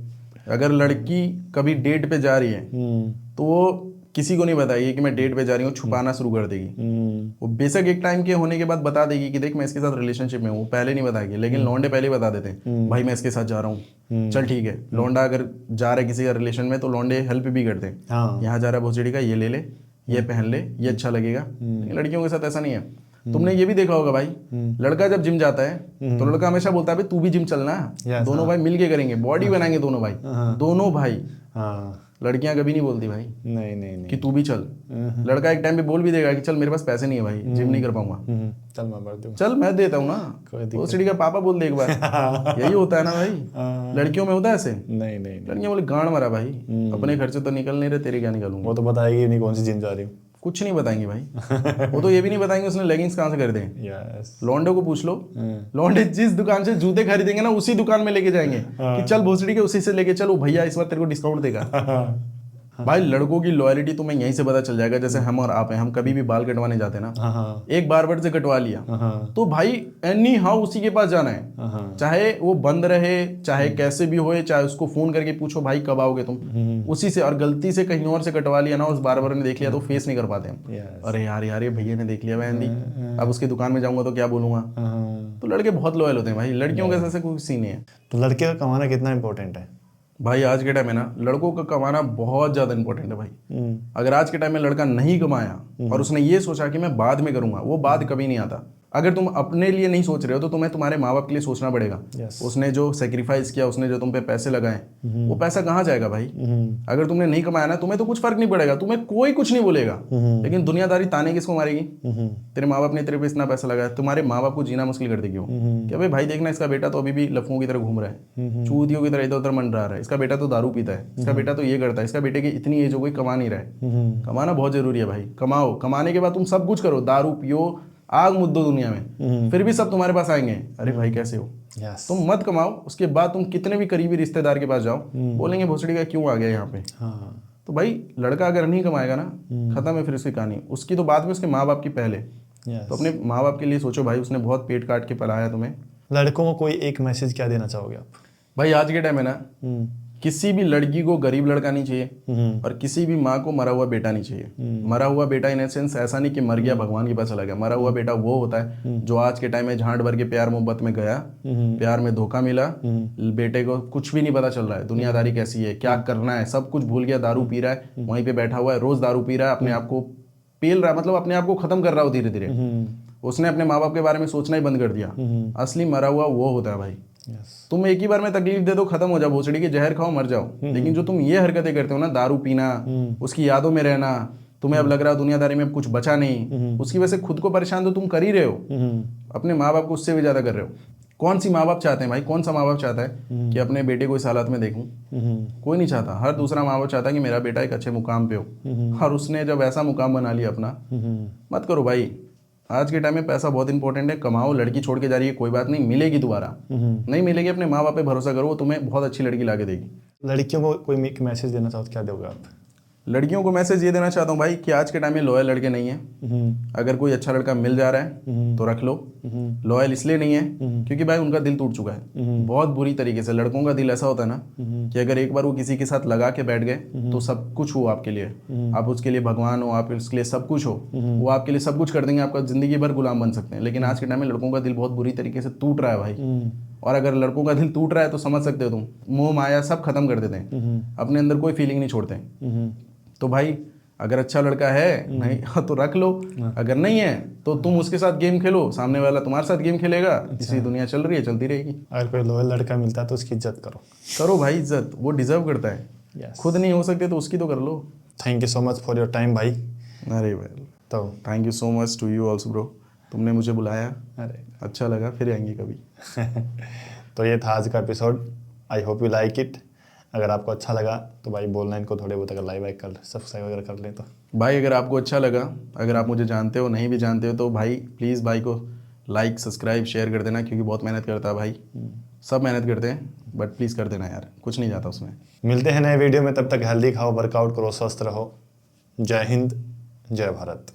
अगर लड़की कभी डेट पे जा रही है तो वो किसी को नहीं बताएगी कि मैं डेट पे जा रही हूँ, छुपाना शुरू कर देगी। वो बेशक एक टाइम के होने के बाद बता देगी कि देख मैं इसके साथ रिलेशनशिप में हूँ, पहले नहीं बताएगी। लेकिन लौंडे पहले ही बता देते हैं, भाई मैं इसके साथ जा रहा हूँ, चल ठीक है। लौंडा अगर जा रहा है किसी का रिलेशन में तो लौंडे हेल्प भी करते हैं, यहाँ जा रहा है भोसड़ी का, ये ले ले, ये पहन ले, ये अच्छा लगेगा। लेकिन लड़कियों के साथ ऐसा नहीं है। तुमने ये भी देखा होगा भाई, लड़का जब जिम जाता है तो लड़का हमेशा बोलता है तू भी जिम चलना, दोनों भाई मिलके करेंगे, बॉडी बनाएंगे दोनों भाई, दोनों भाई। लड़कियां कभी नहीं बोलती भाई नहीं कि तू भी चल। लड़का एक टाइम पे बोल भी देगा कि चल मेरे पास पैसे नहीं है भाई, जिम नहीं कर पाऊंगा, चल मैं भर दूं, चल मैं देता हूँ ना, वो सीढ़ी का पापा बोल दे एक बार। यही होता है ना भाई, लड़कियों में होता है ऐसे। नहीं लड़कियां बोले गांड मारा भाई, अपने खर्चे तो निकल नहीं रहे, तेरे क्या निकालूंगा। वो तो बताएगी नहीं कौन सी जिम जा रही हूँ, कुछ नहीं बताएंगे भाई। वो तो ये भी नहीं बताएंगे उसने लेगिंग्स कहाँ से खरीदे। लौंडे को पूछ लो, लौंडे जिस दुकान से जूते खरीदेंगे ना उसी दुकान में लेके जाएंगे कि चल भोसड़ी के उसी से लेके चलो भैया, इस बार तेरे को डिस्काउंट देगा। भाई लड़कों की लॉयल्टी तुम्हें यहीं से पता चल जाएगा। जैसे हम और आप हैं, हम कभी भी बाल कटवाने जाते हैं ना, एक बार्बर से कटवा लिया तो भाई एनी हाउ उसी के पास जाना है, चाहे वो बंद रहे, चाहे कैसे भी होए, चाहे उसको फोन करके पूछो भाई कब आओगे तुम, उसी से। और गलती से कहीं और से कटवा लिया ना, उस बार्बर ने देख लिया तो फेस नहीं कर पाते हम, अरे यार ये भैया ने देख लिया बहन दी, अब उसकी दुकान में जाऊंगा तो क्या बोलूंगा। तो लड़के बहुत लॉयल होते हैं भाई, लड़कियों के ऐसे कोई सीन नहीं है। तो लड़के का कमाना कितना इंपॉर्टेंट है भाई? आज के टाइम में ना लड़कों का कमाना बहुत ज़्यादा इंपॉर्टेंट है भाई। अगर आज के टाइम में लड़का नहीं कमाया और उसने ये सोचा कि मैं बाद में करूंगा, वो बाद कभी नहीं आता। अगर तुम अपने लिए नहीं सोच रहे हो तो तुम्हें तुम्हारे माँ बाप के लिए सोचना पड़ेगा। उसने जो सेक्रीफाइस किया, उसने जो तुम पे पैसे लगाए, वो पैसा कहाँ जाएगा भाई? अगर तुमने नहीं कमाया ना, तुम्हें तो कुछ फर्क नहीं पड़ेगा, तुम्हें कोई कुछ नहीं बोलेगा। लेकिन दुनियादारी ताने किसको मारेगी? तेरे माँ बाप ने तेरे पे इतना पैसा लगाया, तुम्हारे माँ बाप को जीना मुश्किल कर देगी वो, कि भाई देखना इसका बेटा तो अभी भी लफुओं की तरह घूम रहा है, चूतियों की तरह इधर उधर मंडरा रहा है, इसका बेटा तो दारू पीता है, इसका बेटा तो ये करता है, इसका बेटे की इतनी एज हो गई कमा नहीं रहा है। कमाना बहुत जरूरी है भाई, कमाओ। कमाने के बाद तुम सब कुछ करो, दारू पियो, आग मुद्दो दुनिया में, फिर भी सब तुम्हारे पास आएंगे, अरे भाई कैसे हो। तुम मत कमाओ, उसके बाद तुम कितने भी करीबी रिश्तेदार के पास जाओ, बोलेंगे भोसड़ी का क्यों आ गया यहाँ पे। तो भाई लड़का अगर नहीं कमाएगा ना, खत्म है फिर उसकी कहानी। उसकी तो बात में उसके माँ बाप की पहले, तो अपने माँ बाप के लिए सोचो भाई, उसने बहुत पेट काट के पलाया तुम्हें। लड़कों को कोई एक मैसेज क्या देना चाहोगे आप? भाई आज के टाइम में ना किसी भी लड़की को गरीब लड़का नहीं चाहिए, और किसी भी माँ को मरा हुआ बेटा नहीं चाहिए। मरा हुआ बेटा इन सेंस ऐसा नहीं कि मर गया भगवान के पास चला गया। मरा हुआ बेटा वो होता है जो आज के टाइम में झांट भर के प्यार मोहब्बत में गया, प्यार में धोखा मिला, बेटे को कुछ भी नहीं पता चल रहा है दुनियादारी कैसी है, क्या करना है, सब कुछ भूल गया, दारू पी रहा है, वहीं पे बैठा हुआ है, रोज दारू पी रहा है, अपने आप को पेल रहा है, मतलब अपने आप को खत्म कर रहा हो धीरे धीरे। उसने अपने माँ बाप के बारे में सोचना ही बंद कर दिया। असली मरा हुआ वो होता है भाई, यस। तुम एक ही बार में तकलीफ दे दो, खत्म हो जाओ, भोसड़ी के जहर खाओ, मर जाओ। लेकिन जो तुम ये हरकतें करते हो ना, दारू पीना, उसकी यादों में रहना, तुम्हें अब लग रहा है दुनियादारी में अब कुछ बचा नहीं, उसकी वजह से खुद को परेशान तो तुम कर ही रहे हो, अपने माँ बाप को उससे भी ज्यादा कर रहे हो। कौन सी माँ बाप चाहते हैं भाई, कौन सा माँ बाप चाहता है कि अपने बेटे को इस हालत में देखूं? कोई नहीं चाहता। हर दूसरा माँ बाप चाहता है कि मेरा बेटा एक अच्छे मुकाम पे हो, और उसने जब ऐसा मुकाम बना लिया अपना, मत करो भाई। आज के टाइम में पैसा बहुत इंपॉर्टेंट है, कमाओ, लड़की छोड़ के जा रही है कोई बात नहीं, मिलेगी दोबारा, नहीं मिलेगी, अपने माँ बाप पे भरोसा करो, वो तुम्हें बहुत अच्छी लड़की ला के देगी। लड़कियों को कोई मैसेज देना चाहो तो क्या दोगे आप? लड़कियों को मैसेज ये देना चाहता हूँ भाई कि आज के टाइम में लॉयल लड़के नहीं है। अगर कोई अच्छा लड़का मिल जा रहा है तो रख लो। लॉयल इसलिए नहीं है क्योंकि भाई उनका दिल टूट चुका है बहुत बुरी तरीके से। लड़कों का दिल ऐसा होता है ना कि अगर एक बार वो किसी के साथ लगा के बैठ गए तो सब कुछ हो आपके लिए, आप उसके लिए भगवान हो, आप उसके लिए सब कुछ हो, वो आपके लिए सब कुछ कर देंगे, आपका जिंदगी भर गुलाम बन सकते हैं। लेकिन आज के टाइम में लड़कों का दिल बहुत बुरी तरीके से टूट रहा है भाई। और अगर लड़कों का दिल टूट रहा है तो समझ सकते हो तुम, मोह माया सब खत्म कर देते हैं, अपने अंदर कोई फीलिंग नहीं छोड़ते। तो भाई अगर अच्छा लड़का है नहीं तो रख लो, अगर नहीं है तो तुम उसके साथ गेम खेलो, सामने वाला तुम्हारे साथ गेम खेलेगा। इसी दुनिया चल रही है, चलती रहेगी। अगर कोई लॉयल लड़का मिलता है तो उसकी इज्जत करो। करो भाई इज्जत, वो डिजर्व करता है। Yes. खुद नहीं हो सकते तो उसकी तो कर लो। Thank you so much for your time भाई। अरे भाई तो thank you so much to you also bro, तुमने मुझे बुलाया, अरे अच्छा लगा, फिर आएंगे कभी। तो ये था आज का episode. I hope you like it. अगर आपको अच्छा लगा तो भाई बोलना इनको थोड़े बहुत, अगर लाइक कर सब्सक्राइब वगैरह कर लें तो। भाई अगर आपको अच्छा लगा, अगर आप मुझे जानते हो, नहीं भी जानते हो, तो भाई प्लीज़ भाई को लाइक सब्सक्राइब शेयर कर देना, क्योंकि बहुत मेहनत करता है भाई। सब मेहनत करते हैं बट प्लीज़ कर देना यार, कुछ नहीं जाता उसमें। मिलते हैं नए वीडियो में, तब तक हेल्दी खाओ, वर्कआउट करो, स्वस्थ रहो। जय हिंद, जय भारत।